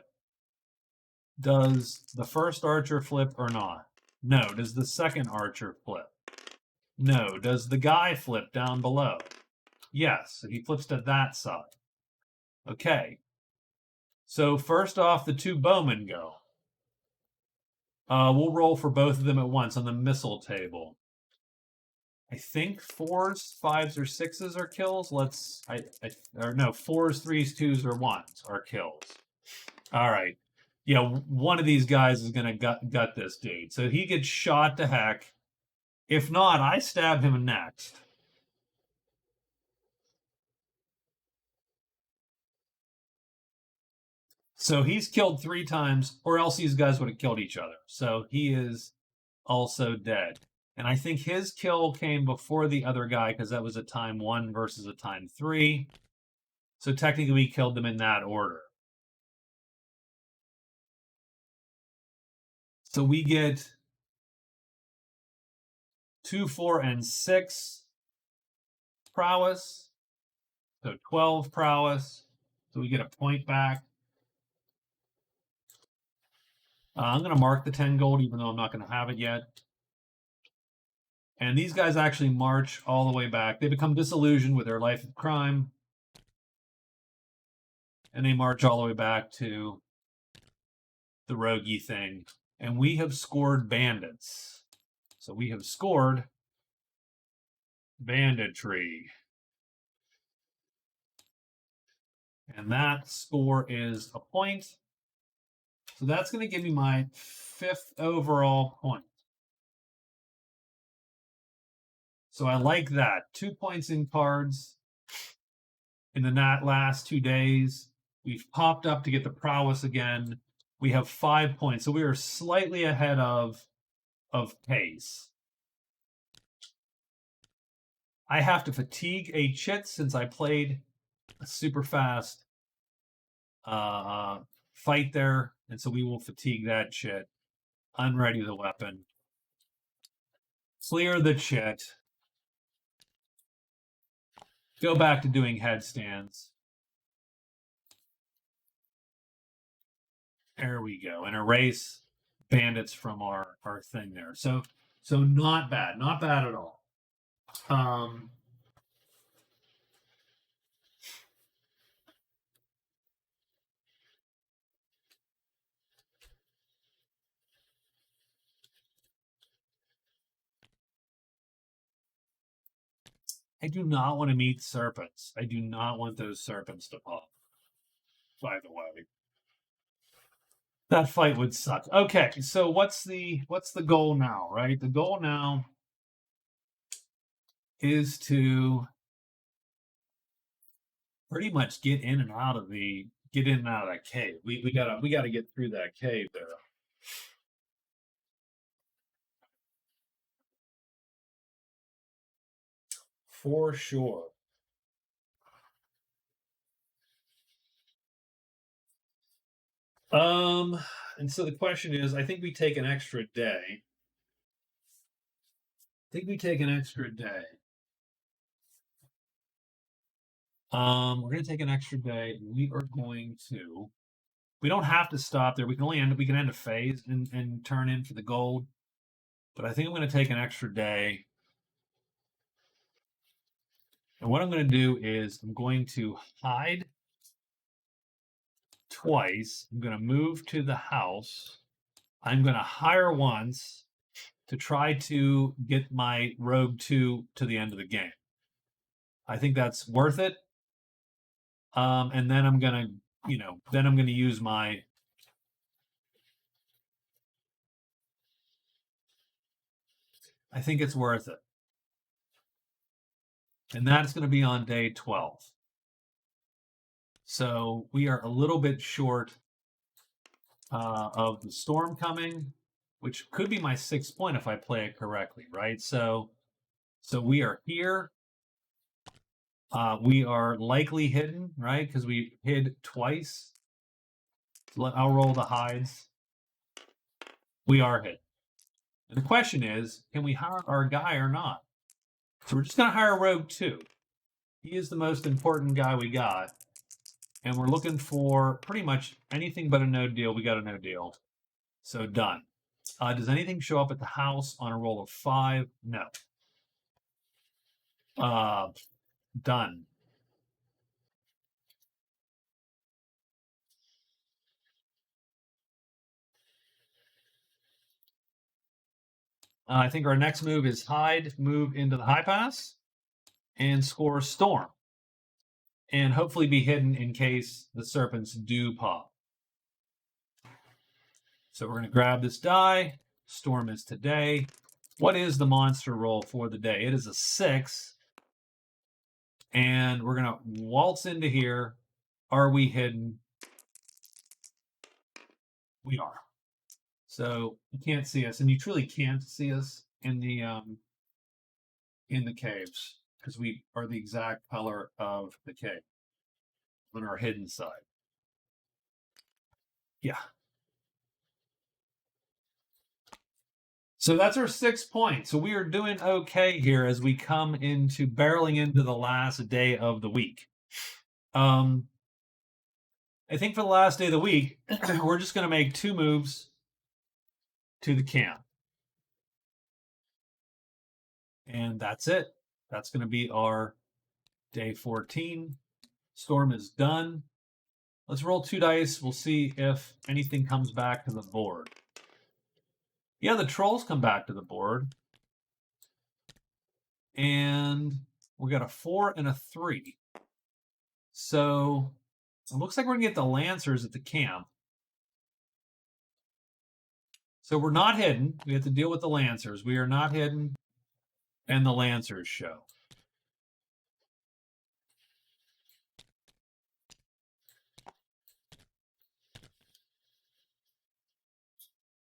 Does the first archer flip or not? No. Does the second archer flip? No. Does the guy flip down below? Yes. So he flips to that side. Okay. So first off, the 2 bowmen go. We'll roll for both of them at once on the missile table. I think 4s, 5s, or 6s are kills. Or no, 4s, 3s, 2s, or 1s are kills. All right. Yeah, one of these guys is going to gut this dude. So he gets shot to heck. If not, I stab him next. So he's killed 3 times, or else these guys would have killed each other. So he is also dead. And I think his kill came before the other guy because that was a time 1 versus a time 3. So technically we killed them in that order. So we get 2, 4, and 6 prowess. So 12 prowess. So we get a point back. I'm going to mark the 10 gold, even though I'm not going to have it yet. And these guys actually march all the way back. They become disillusioned with their life of crime. And they march all the way back to the roguey thing. And we have scored bandits. So we have scored banditry. And that score is a point. So that's going to give me my 5th overall point. So I like that. 2 points in cards in the last 2 days. We've popped up to get the prowess again. We have 5 points. So we are slightly ahead of pace. I have to fatigue a chit since I played a super fast fight there. And so we will fatigue that chit. Unready the weapon. Clear the chit. Go back to doing headstands. There we go. And erase bandits from our thing there. So not bad. Not bad at all. I do not want to meet serpents. I do not want those serpents to pop. By the way, that fight would suck. Okay, so what's the goal now, right? The goal now is to pretty much get in and out of that cave. We gotta get through that cave there. For sure. And so the question is, I think we take an extra day. We're going to take an extra day. We are going to. We don't have to stop there. We can only end. We can end a phase and turn in for the gold. But I think I'm going to take an extra day. And what I'm going to do is I'm going to hide twice. I'm going to move to the house. I'm going to hire once to try to get my rogue 2 to the end of the game. I think that's worth it. And then I'm going to, then I'm going to use my. I think it's worth it. And that's going to be on day 12. So we are a little bit short of the storm coming, which could be my 6th point if I play it correctly, right? So we are here. We are likely hidden, right? Because we hid twice. I'll roll the hides. We are hidden. And the question is, can we hire our guy or not? So we're just going to hire Rogue 2. He is the most important guy we got. And we're looking for pretty much anything but a no deal. We got a no deal. So done. Does anything show up at the house on a roll of 5? No. Done. I think our next move is hide, move into the high pass, and score storm. And hopefully be hidden in case the serpents do pop. So we're going to grab this die. Storm is today. What is the monster roll for the day? It is a 6. And we're going to waltz into here. Are we hidden? We are. So you can't see us, and you truly can't see us in the caves because we are the exact color of the cave on our hidden side. Yeah. So that's our 6 points. So we are doing okay here as we come into barreling into the last day of the week. I think for the last day of the week, we're just going to make 2 moves to the camp. And that's it. That's going to be our day 14. Storm is done. Let's roll 2 dice. We'll see if anything comes back to the board. Yeah, the trolls come back to the board. And we got a 4 and a 3. So it looks like we're going to get the Lancers at the camp. So we're not hidden. We have to deal with the Lancers. We are not hidden. And the Lancers show.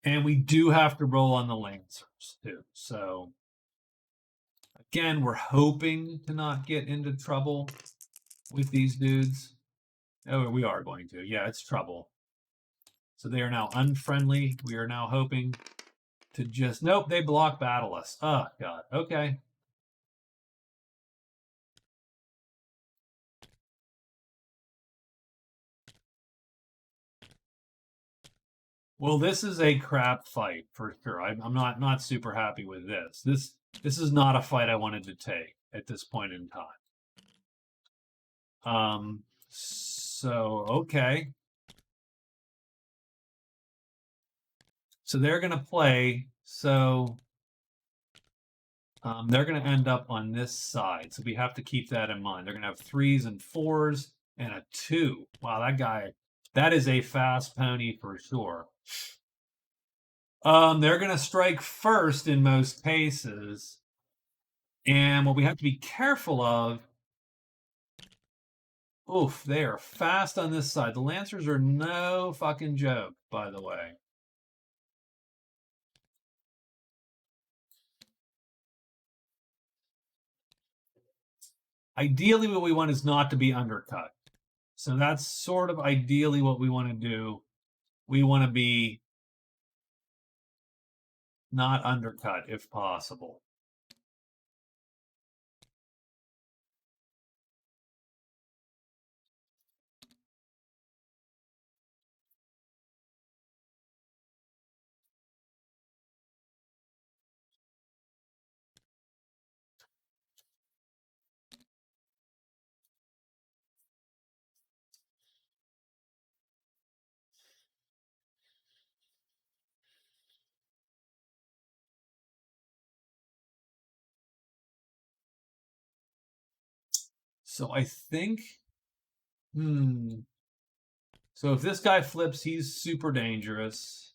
And we do have to roll on the Lancers, too. So, again, we're hoping to not get into trouble with these dudes. Oh, we are going to. Yeah, it's trouble. So they are now unfriendly. We are now hoping to just... Nope, they block battle us. Oh, God. Okay. Well, this is a crap fight for sure. I'm not super happy with this. This is not a fight I wanted to take at this point in time. So okay. So they're gonna play. So they're gonna end up on this side. So we have to keep that in mind. They're gonna have 3s and 4s and a 2. Wow, that guy, that is a fast pony for sure. They're going to strike first in most cases. And what we have to be careful of, oof, they are fast on this side. The Lancers are no fucking joke, by the way. Ideally, what we want is not to be undercut. So that's sort of ideally what we want to do. We want to be not undercut if possible. So I think... So if this guy flips, he's super dangerous.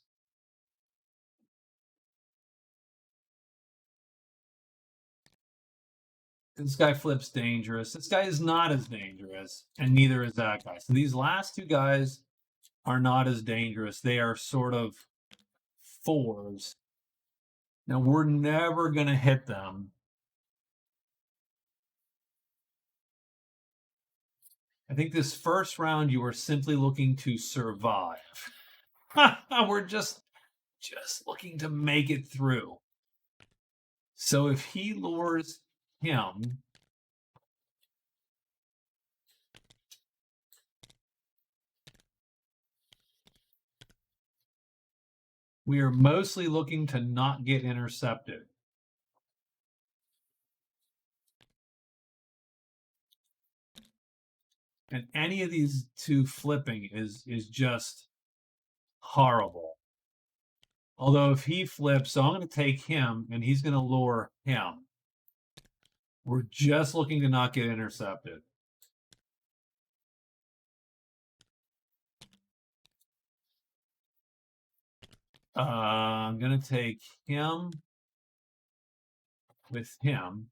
This guy flips dangerous. This guy is not as dangerous, and neither is that guy. So these last two guys are not as dangerous. They are sort of fours. Now, we're never going to hit them. I think this first round, you are simply looking to survive. We're just looking to make it through. So if he lures him, we are mostly looking to not get intercepted. And any of these two flipping is just horrible. Although if he flips, so I'm going to take him, and he's going to lure him. We're just looking to not get intercepted. I'm going to take him with him.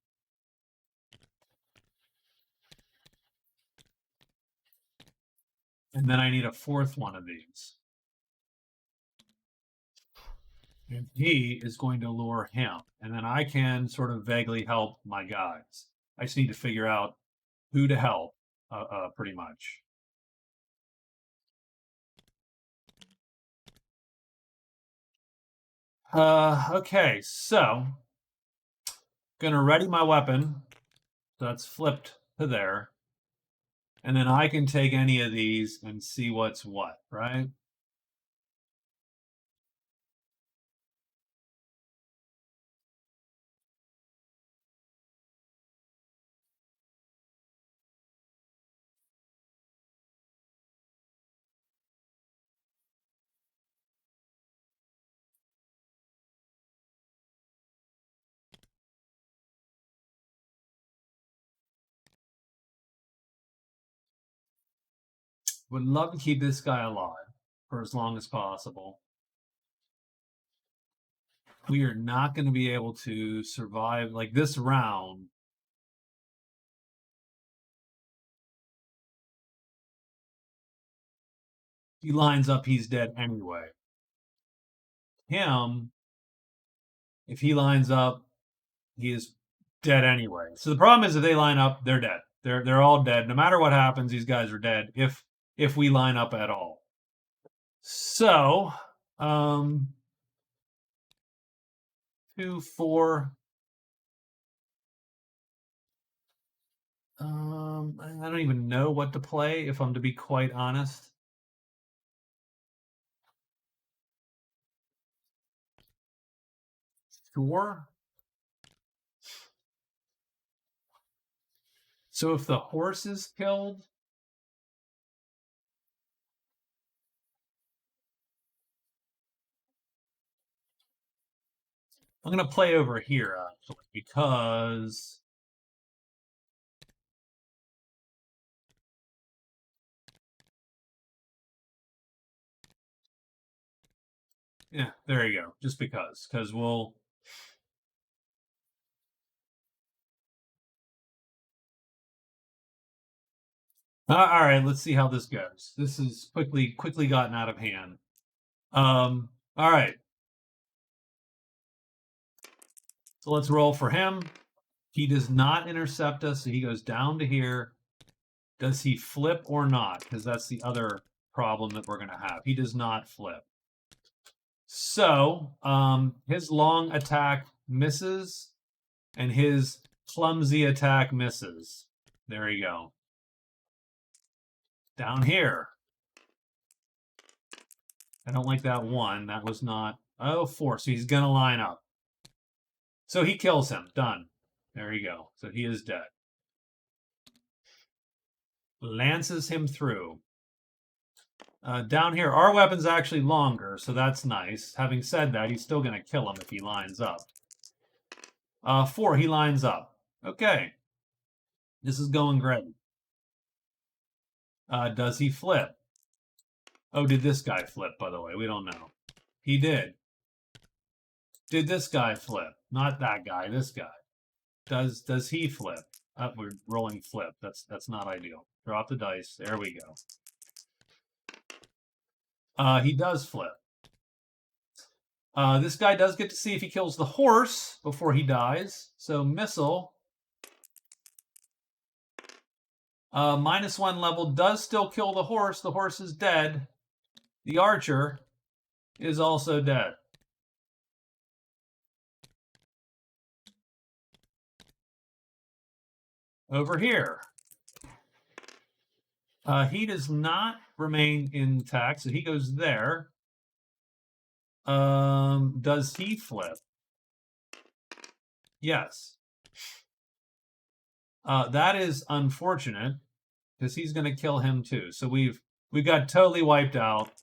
And then I need a fourth one of these. And he is going to lure him. And then I can sort of vaguely help my guys. I just need to figure out who to help, pretty much. Okay, so gonna ready my weapon. So that's flipped to there. And then I can take any of these and see what's what, right? Would love to keep this guy alive for as long as possible. We are not going to be able to survive like this round. He lines up, he's dead anyway. Him, if he lines up, he is dead anyway. So the problem is if they line up, they're dead. They're all dead. No matter what happens, these guys are dead if we line up at all. So, 2, 4. I don't even know what to play, if I'm to be quite honest. Sure. So if the horse is killed, I'm going to play over here, actually, because yeah, there you go. Just because we'll... all right, let's see how this goes. This is quickly gotten out of hand. All right. So let's roll for him. He does not intercept us, so he goes down to here. Does he flip or not? Because that's the other problem that we're going to have. He does not flip. So his long attack misses, and his clumsy attack misses. There you go. Down here. I don't like that 1. That was not... oh, 4. So he's going to line up. So he kills him. Done. There you go. So he is dead. Lances him through. Down here, our weapon's actually longer, so that's nice. Having said that, he's still going to kill him if he lines up. 4, he lines up. Okay. This is going great. Does he flip? Oh, did this guy flip, by the way? We don't know. He did. Did this guy flip? Not that guy, this guy. Does he flip? We're rolling flip. That's not ideal. Drop the dice. There we go. He does flip. This guy does get to see if he kills the horse before he dies. So missile. -1 level does still kill the horse. The horse is dead. The archer is also dead. Over here. He does not remain intact, so he goes there. Does he flip? Yes. That is unfortunate because he's going to kill him too. So we've got totally wiped out.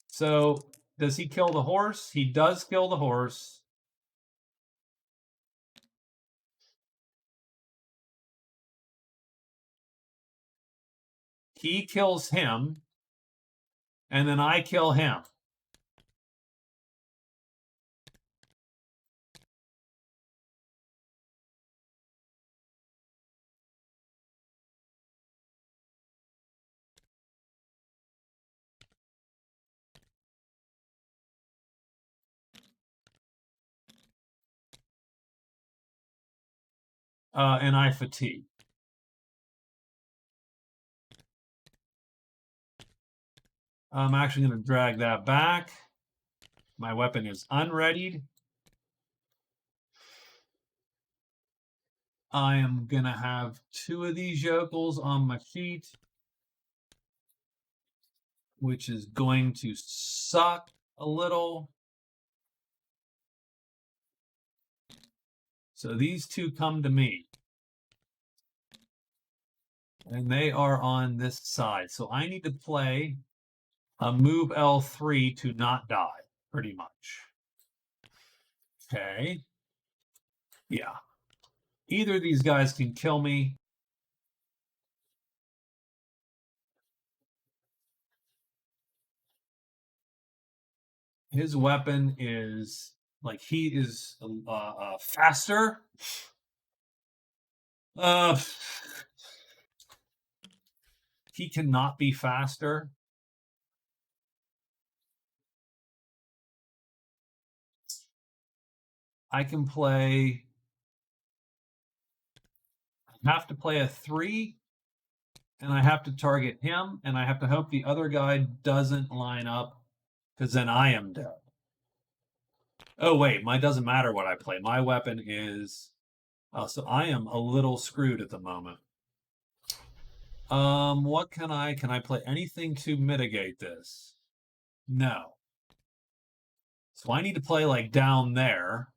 So does he kill the horse? He does kill the horse. He kills him, and then I kill him. And I fatigue. I'm actually going to drag that back. My weapon is unreadied. I am going to have 2 of these yokels on my sheet, which is going to suck a little. So these 2 come to me. And they are on this side. So I need to play a move L3 to not die, pretty much. Okay. Yeah. Either of these guys can kill me. His weapon is like he is faster. He cannot be faster. I can play. I have to play a 3, and I have to target him, and I have to hope the other guy doesn't line up, because then I am dead. Oh wait, mine doesn't matter what I play. My weapon is. So I am a little screwed at the moment. What can I play anything to mitigate this? No. So I need to play like down there.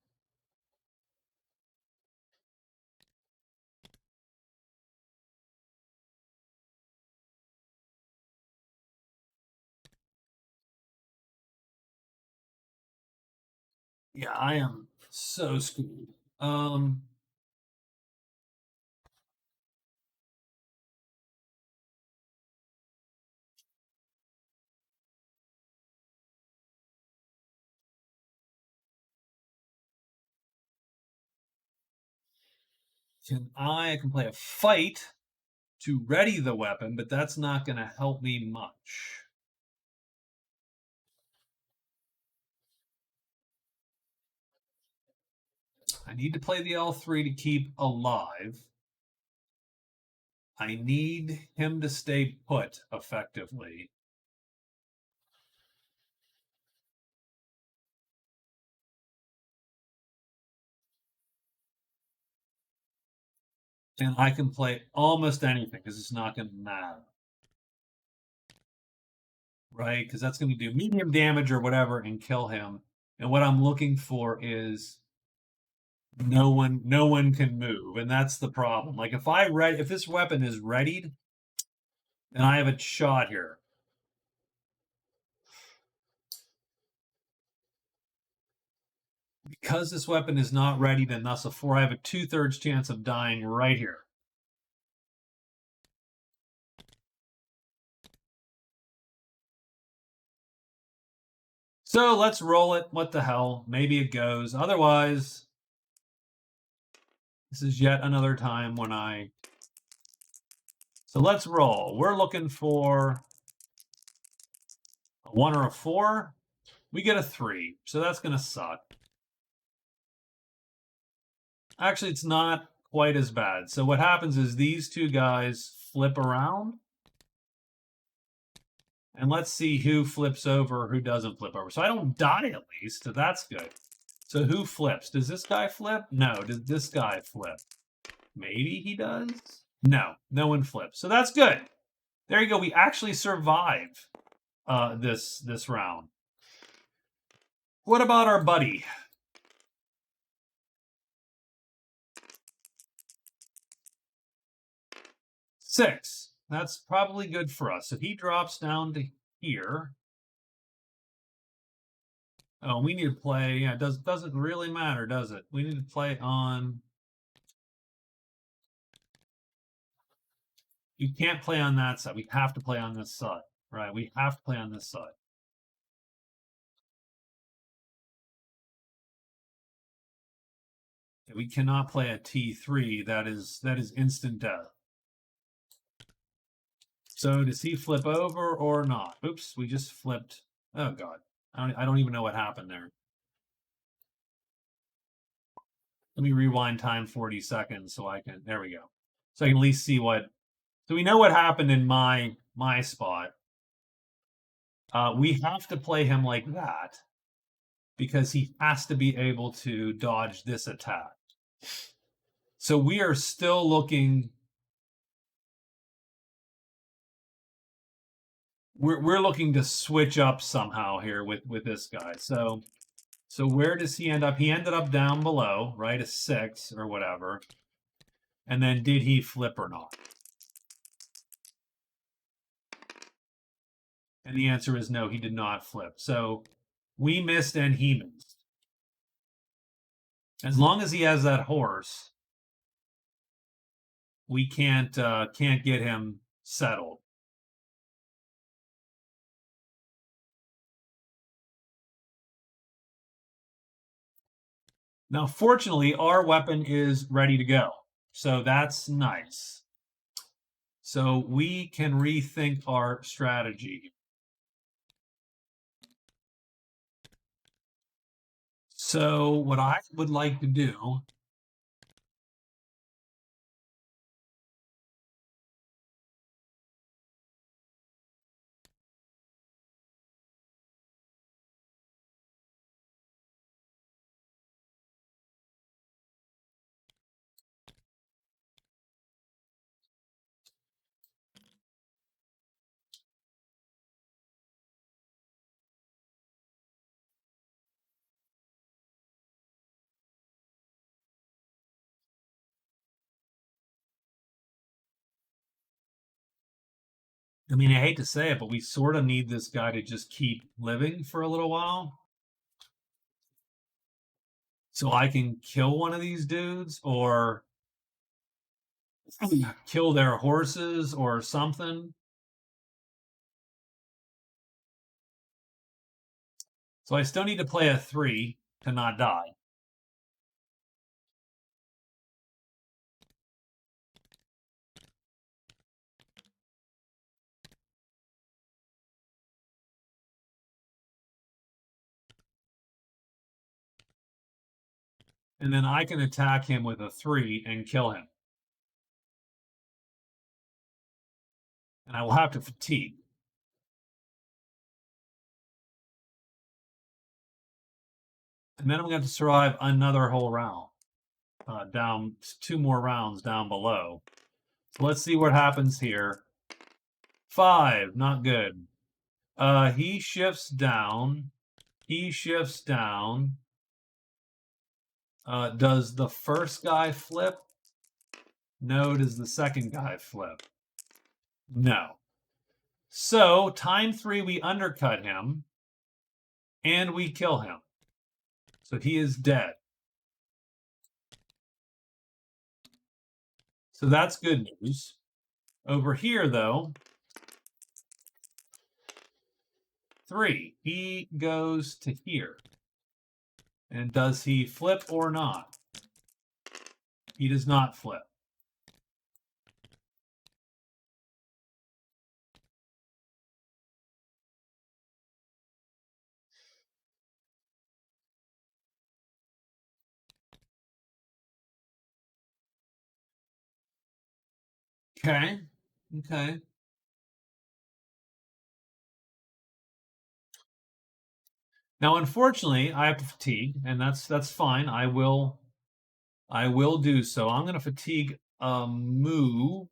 Yeah, I am so screwed. I can play a fight to ready the weapon, but that's not going to help me much. I need to play the L3 to keep alive. I need him to stay put effectively. And I can play almost anything because it's not going to matter. Right? Because that's going to do medium damage or whatever and kill him. And what I'm looking for is no one can move, and that's the problem. Like if this weapon is readied, and I have a shot here. Because this weapon is not ready, then thus a 4, I have a 2/3 chance of dying right here. So let's roll it. What the hell? Maybe it goes. Otherwise, this is yet another time when I... So let's roll. We're looking for a 1 or a 4. We get a 3. So that's going to suck. Actually, it's not quite as bad. So what happens is these two guys flip around. And let's see who flips over, who doesn't flip over. So I don't die at least. So that's good. So who flips? Does this guy flip? No. Does this guy flip? Maybe he does? No. No one flips. So that's good. There you go. We actually survive this round. What about our buddy? Six. That's probably good for us. So he drops down to here. Oh, we need to play. Yeah, it doesn't really matter, does it? We need to play on... You can't play on that side. We have to play on this side, right? We have to play on this side. We cannot play a T3. That is instant death. So does he flip over or not? Oops, we just flipped. Oh God, I don't even know what happened there. Let me rewind time 40 seconds so I can. There we go. So I can at least see what. So we know what happened in my spot. We have to play him like that because he has to be able to dodge this attack. So we are still looking. We're looking to switch up somehow here with this guy. So where does he end up? He ended up down below, right? A 6 or whatever. And then did he flip or not? And the answer is no, he did not flip. So we missed and he missed. As long as he has that horse, we can't get him settled. Now, fortunately, our weapon is ready to go. So that's nice. So we can rethink our strategy. So what I would like to do... I mean, I hate to say it, but we sort of need this guy to just keep living for a little while. So I can kill one of these dudes or kill their horses or something. So I still need to play a 3 to not die. And then I can attack him with a 3 and kill him. And I will have to fatigue. And then I'm going to survive another whole round. Down 2 more rounds down below. So let's see what happens here. 5, not good. He shifts down. He shifts down. Does the first guy flip? No. Does the second guy flip? No. So, time 3, we undercut him, and we kill him. So he is dead. So that's good news. Over here, though, 3. He goes to here. And does he flip or not? He does not flip. Okay. Okay. Now, unfortunately, I have to fatigue, and that's fine. I will do so. I'm going to fatigue a move.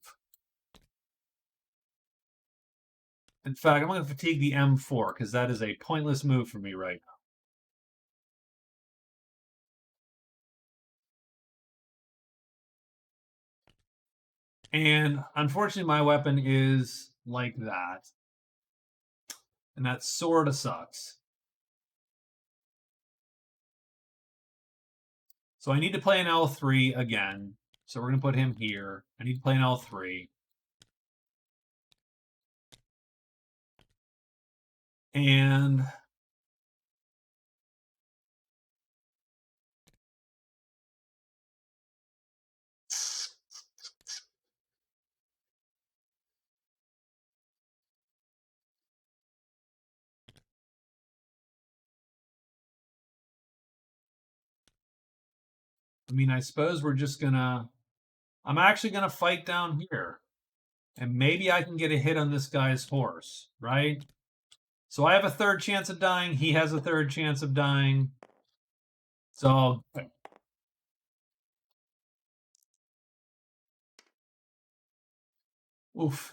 In fact, I'm going to fatigue the M4 because that is a pointless move for me right now. And unfortunately, my weapon is like that. And that sort of sucks. So I need to play an L3 again. So we're going to put him here. I need to play an L3. And I mean, I suppose we're just going to... I'm actually going to fight down here. And maybe I can get a hit on this guy's horse, right? So I have a third chance of dying. He has a third chance of dying. So... Oof.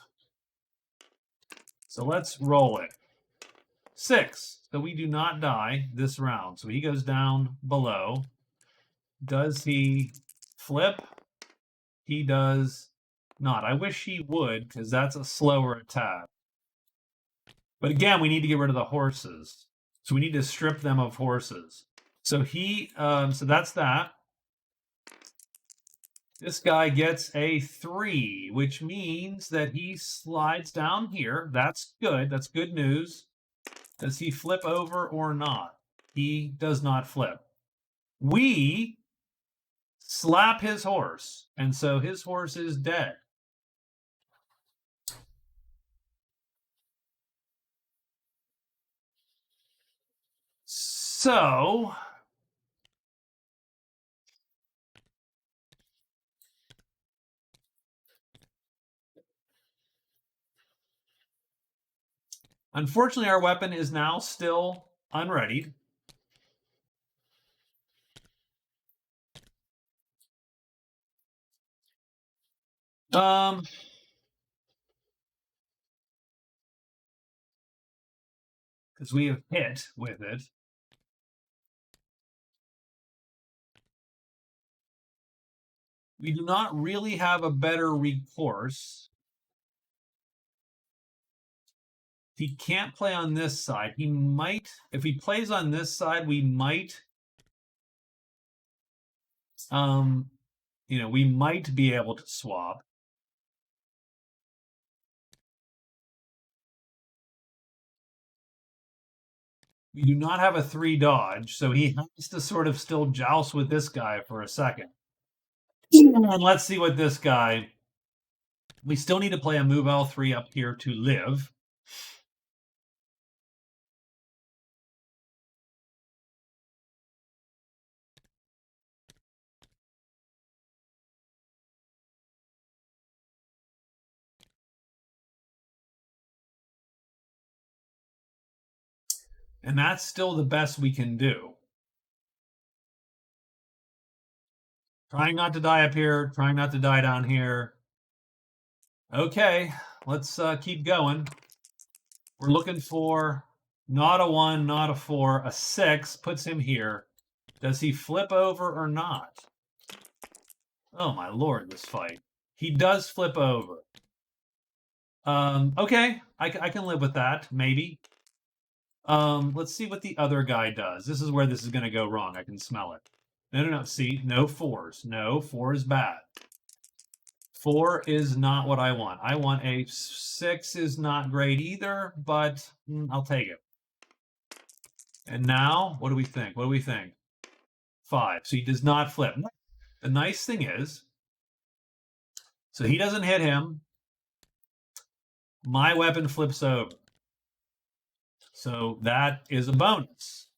So let's roll it. 6. So we do not die this round. So he goes down below. Does he flip? He does not. I wish he would, because that's a slower attack. But again, we need to get rid of the horses. So we need to strip them of horses. So he, so that's that. This guy gets a 3, which means that he slides down here. That's good. That's good news. Does he flip over or not? He does not flip. We slap his horse, and so his horse is dead. So unfortunately, our weapon is now still unreadied. Because we have hit with it. We do not really have a better recourse. He can't play on this side. He might, if he plays on this side, we might, we might be able to swap. We do not have a 3 dodge, so he has to sort of still joust with this guy for a second. And let's see what this guy... We still need to play a move L3 up here to live. And that's still the best we can do. Trying not to die up here, trying not to die down here. Okay, let's keep going. We're looking for not a 1, not a 4, a 6, puts him here. Does he flip over or not? Oh my lord, this fight. He does flip over. Okay, I can live with that, maybe. Let's see what the other guy does. This is where this is going to go wrong. I can smell it. No. See, no fours. No, 4 is bad. 4 is not what I want. I want a 6 is not great either, but I'll take it. And now, what do we think? What do we think? 5. So he does not flip. The nice thing is, so he doesn't hit him. My weapon flips over. So that is a bonus.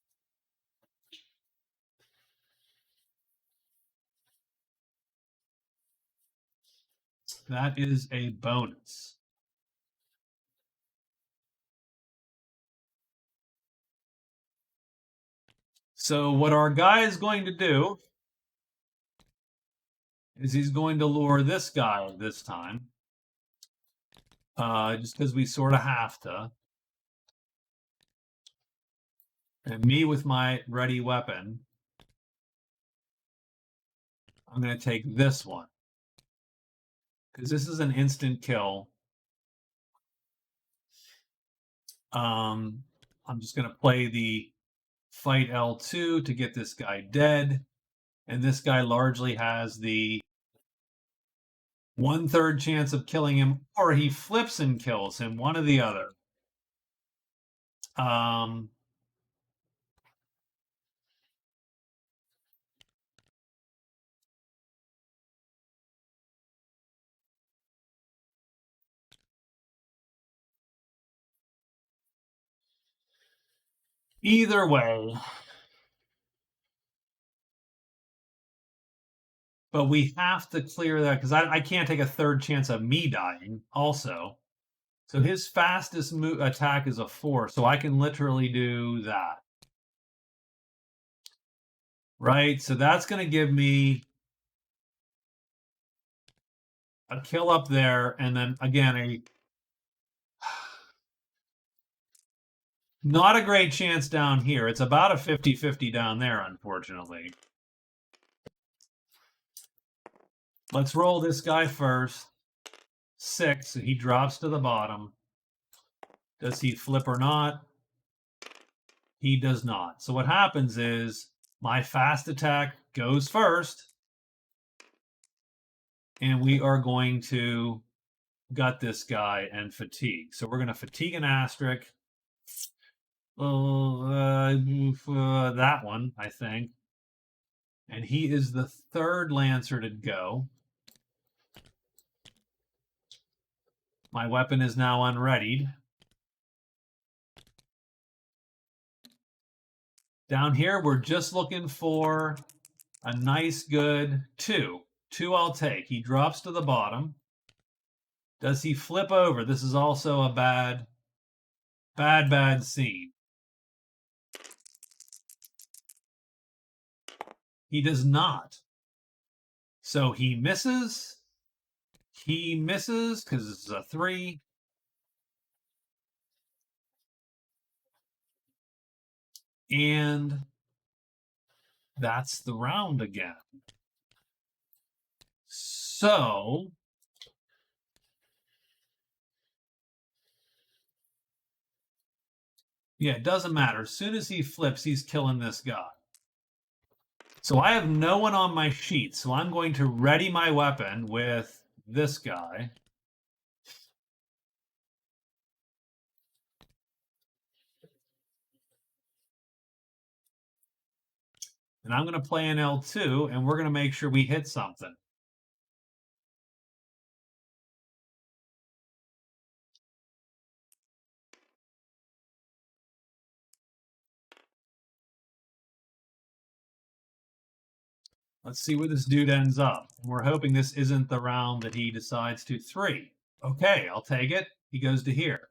That is a bonus. So what our guy is going to do is he's going to lure this guy this time. Just because we sort of have to. And me with my ready weapon, I'm going to take this one. Because this is an instant kill. I'm just going to play the fight L2 to get this guy dead. And this guy largely has the 1/3 chance of killing him, or he flips and kills him, one or the other. Either way. But we have to clear that because I can't take a 3rd chance of me dying also. So his fastest attack is a 4, so I can literally do that. Right? So that's going to give me a kill up there, and then again, not a great chance down here. It's about a 50-50 down there, unfortunately. Let's roll this guy first. 6, so he drops to the bottom. Does he flip or not? He does not. So what happens is my fast attack goes first, and we are going to gut this guy and fatigue. So we're going to fatigue an asterisk. That one, I think. And he is the 3rd Lancer to go. My weapon is now unreadied. Down here, we're just looking for a nice, good 2. 2 I'll take. He drops to the bottom. Does he flip over? This is also a bad scene. He does not. So he misses. He misses because it's a 3. And that's the round again. So yeah, it doesn't matter. As soon as he flips, he's killing this guy. So I have no one on my sheet, so I'm going to ready my weapon with this guy. And I'm going to play an L2, and we're going to make sure we hit something. Let's see where this dude ends up. We're hoping this isn't the round that he decides to 3. Okay, I'll take it. He goes to here.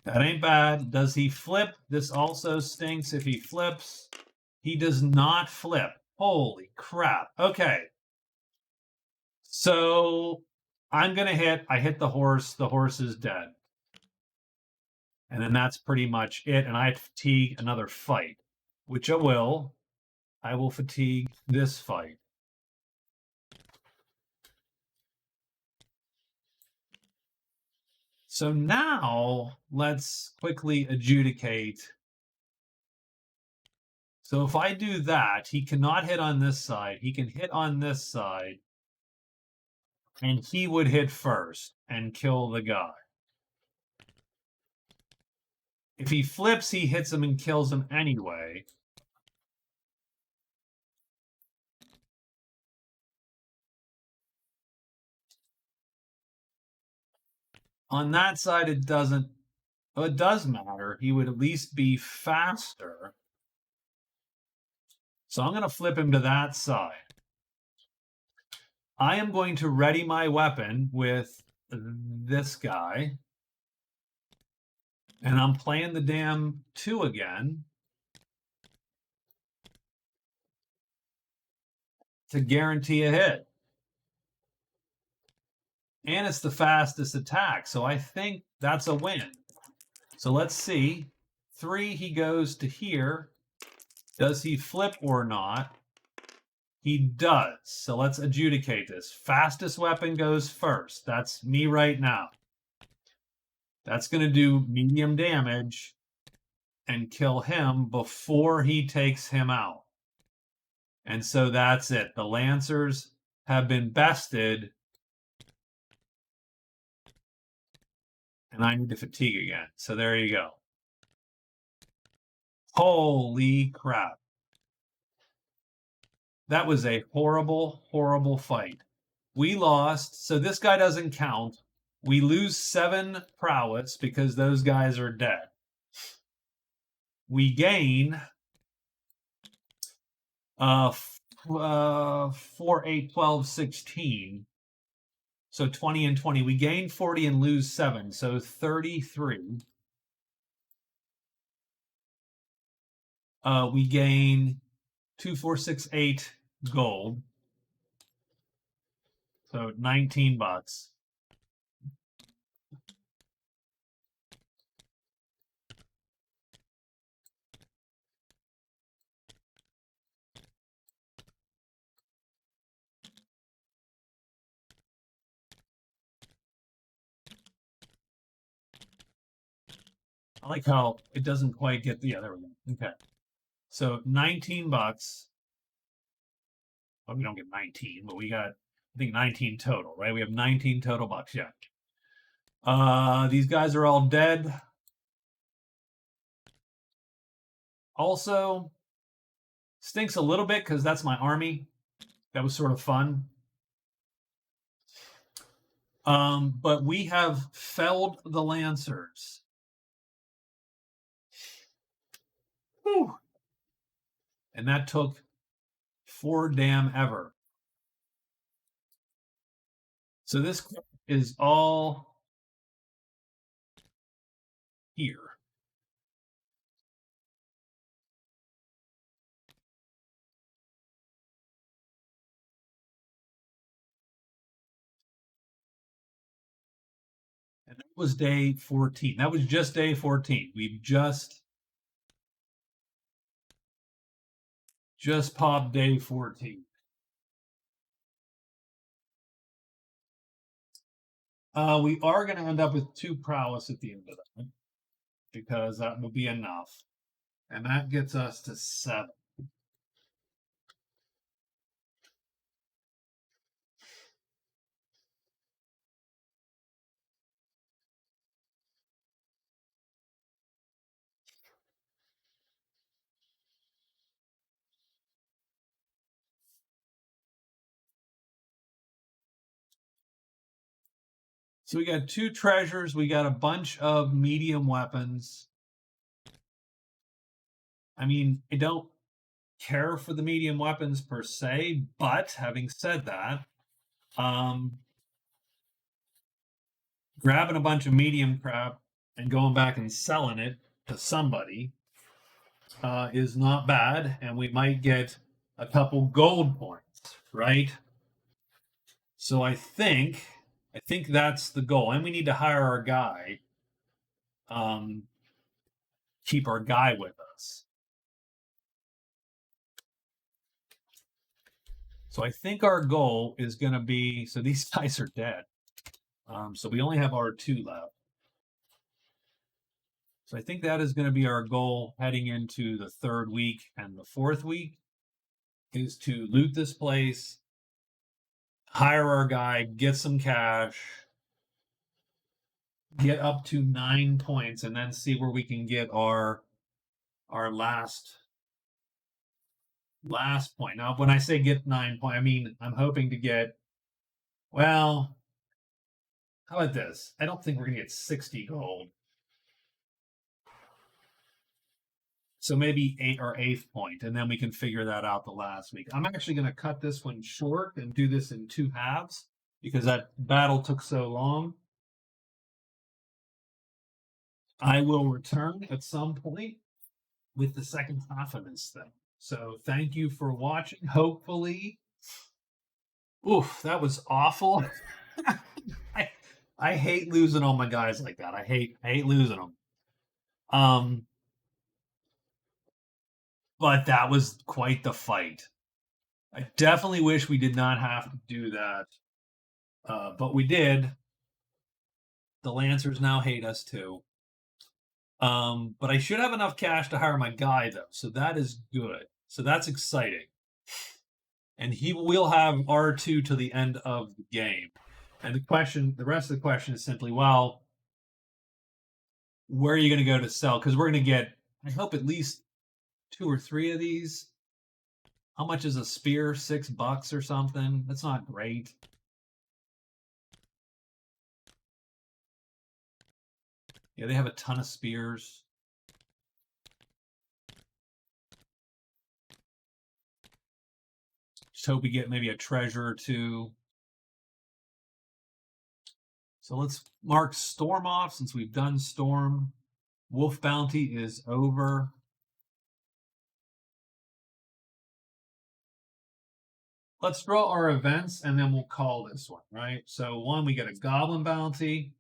That ain't bad. Does he flip? This also stinks if he flips. He does not flip. Holy crap. Okay. So I'm going to hit. I hit the horse. The horse is dead. And then that's pretty much it. And I fatigue another fight, which I will. I will fatigue this fight. So now let's quickly adjudicate. So if I do that, he cannot hit on this side. He can hit on this side. And he would hit first and kill the guy. If he flips, he hits him and kills him anyway. On that side, it doesn't. Well, it does matter. He would at least be faster. So I'm going to flip him to that side. I am going to ready my weapon with this guy. And I'm playing the damn 2 again to guarantee a hit. And it's the fastest attack. So I think that's a win. So let's see. 3, he goes to here. Does he flip or not? He does. So let's adjudicate this. Fastest weapon goes first. That's me right now. That's going to do medium damage and kill him before he takes him out. And so that's it. The Lancers have been bested. And I need to fatigue again. So there you go. Holy crap. That was a horrible, horrible fight. We lost. So this guy doesn't count. We lose 7 prowess because those guys are dead. We gain 4, 8, 12, 16. So 20 and 20. We gain 40 and lose 7. So 33. We gain 2, 4, 6, 8 gold. So 19 bucks. I like how it doesn't quite get the other one. Okay. So 19 bucks. Well, we don't get 19, but we got, I think, 19 total, right? We have 19 total bucks. Yeah. These guys are all dead. Also, stinks a little bit because that's my army. That was sort of fun. But we have felled the Lancers. Whew. And that took 4 damn ever. So this is all here. And that was day 14. That was just day 14. We've just popped day 14. We are going to end up with 2 prowess at the end of that because that will be enough. And that gets us to 7. So we got 2 treasures. We got a bunch of medium weapons. I mean, I don't care for the medium weapons per se, but having said that, grabbing a bunch of medium crap and going back and selling it to somebody is not bad, and we might get a couple gold points, right? So I think that's the goal, and we need to hire our guy. Keep our guy with us. So I think our goal is going to be, so these guys are dead. So we only have our 2 left. So I think that is going to be our goal heading into the 3rd week and the 4th week, is to loot this place, hire our guy, get some cash, get up to 9 points, and then see where we can get our last point. Now, when I say get 9 points, I mean I'm hoping to get, well, how about this? I don't think we're going to get 60 gold. So maybe our 8th point, and then we can figure that out the last week. I'm actually going to cut this one short and do this in 2 halves because that battle took so long. I will return at some point with the second half of this thing. So thank you for watching. Hopefully, oof, that was awful. I hate losing all my guys like that. I hate losing them. But that was quite the fight. I definitely wish we did not have to do that. But we did. The Lancers now hate us too. But I should have enough cash to hire my guy though, so that is good. So that's exciting. And he will have R2 to the end of the game. And the rest of the question is simply, well, where are you going to go to sell? Because we're going to get, I hope, at least 2 or 3 of these. How much is a spear? $6 or something? That's not great. Yeah, they have a ton of spears. Just hope we get maybe a treasure or 2. So let's mark Storm off since we've done Storm. Wolf Bounty is over. Let's draw our events and then we'll call this one, right? So 1, we get a Goblin Bounty,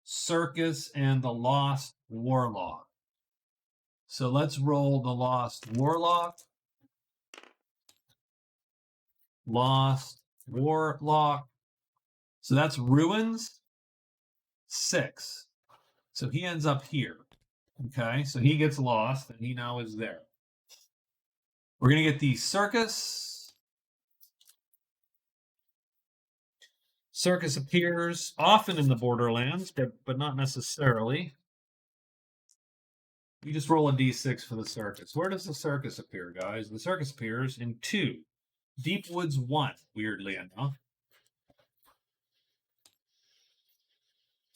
Circus, and the Lost Warlock. So let's roll the Lost Warlock. Lost Warlock. So that's Ruins 6. So he ends up here. Okay, so he gets lost and he now is there. We're going to get the Circus. Circus appears often in the Borderlands, but not necessarily. You just roll a d6 for the Circus. Where does the Circus appear, guys? The Circus appears in 2. Deep Woods 1, weirdly enough.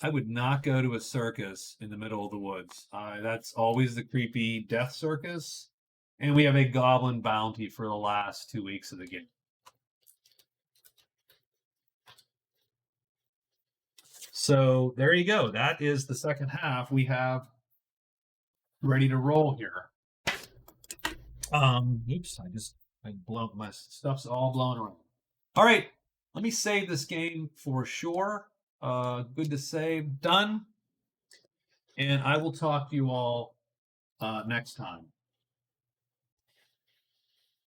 I would not go to a circus in the middle of the woods. That's always the creepy death circus. And we have a Goblin Bounty for the last 2 weeks of the game. So there you go. That is the second half we have ready to roll here. Oops, my stuff's all blown around. All right, let me save this game for sure. Good to save. Done. And I will talk to you all next time.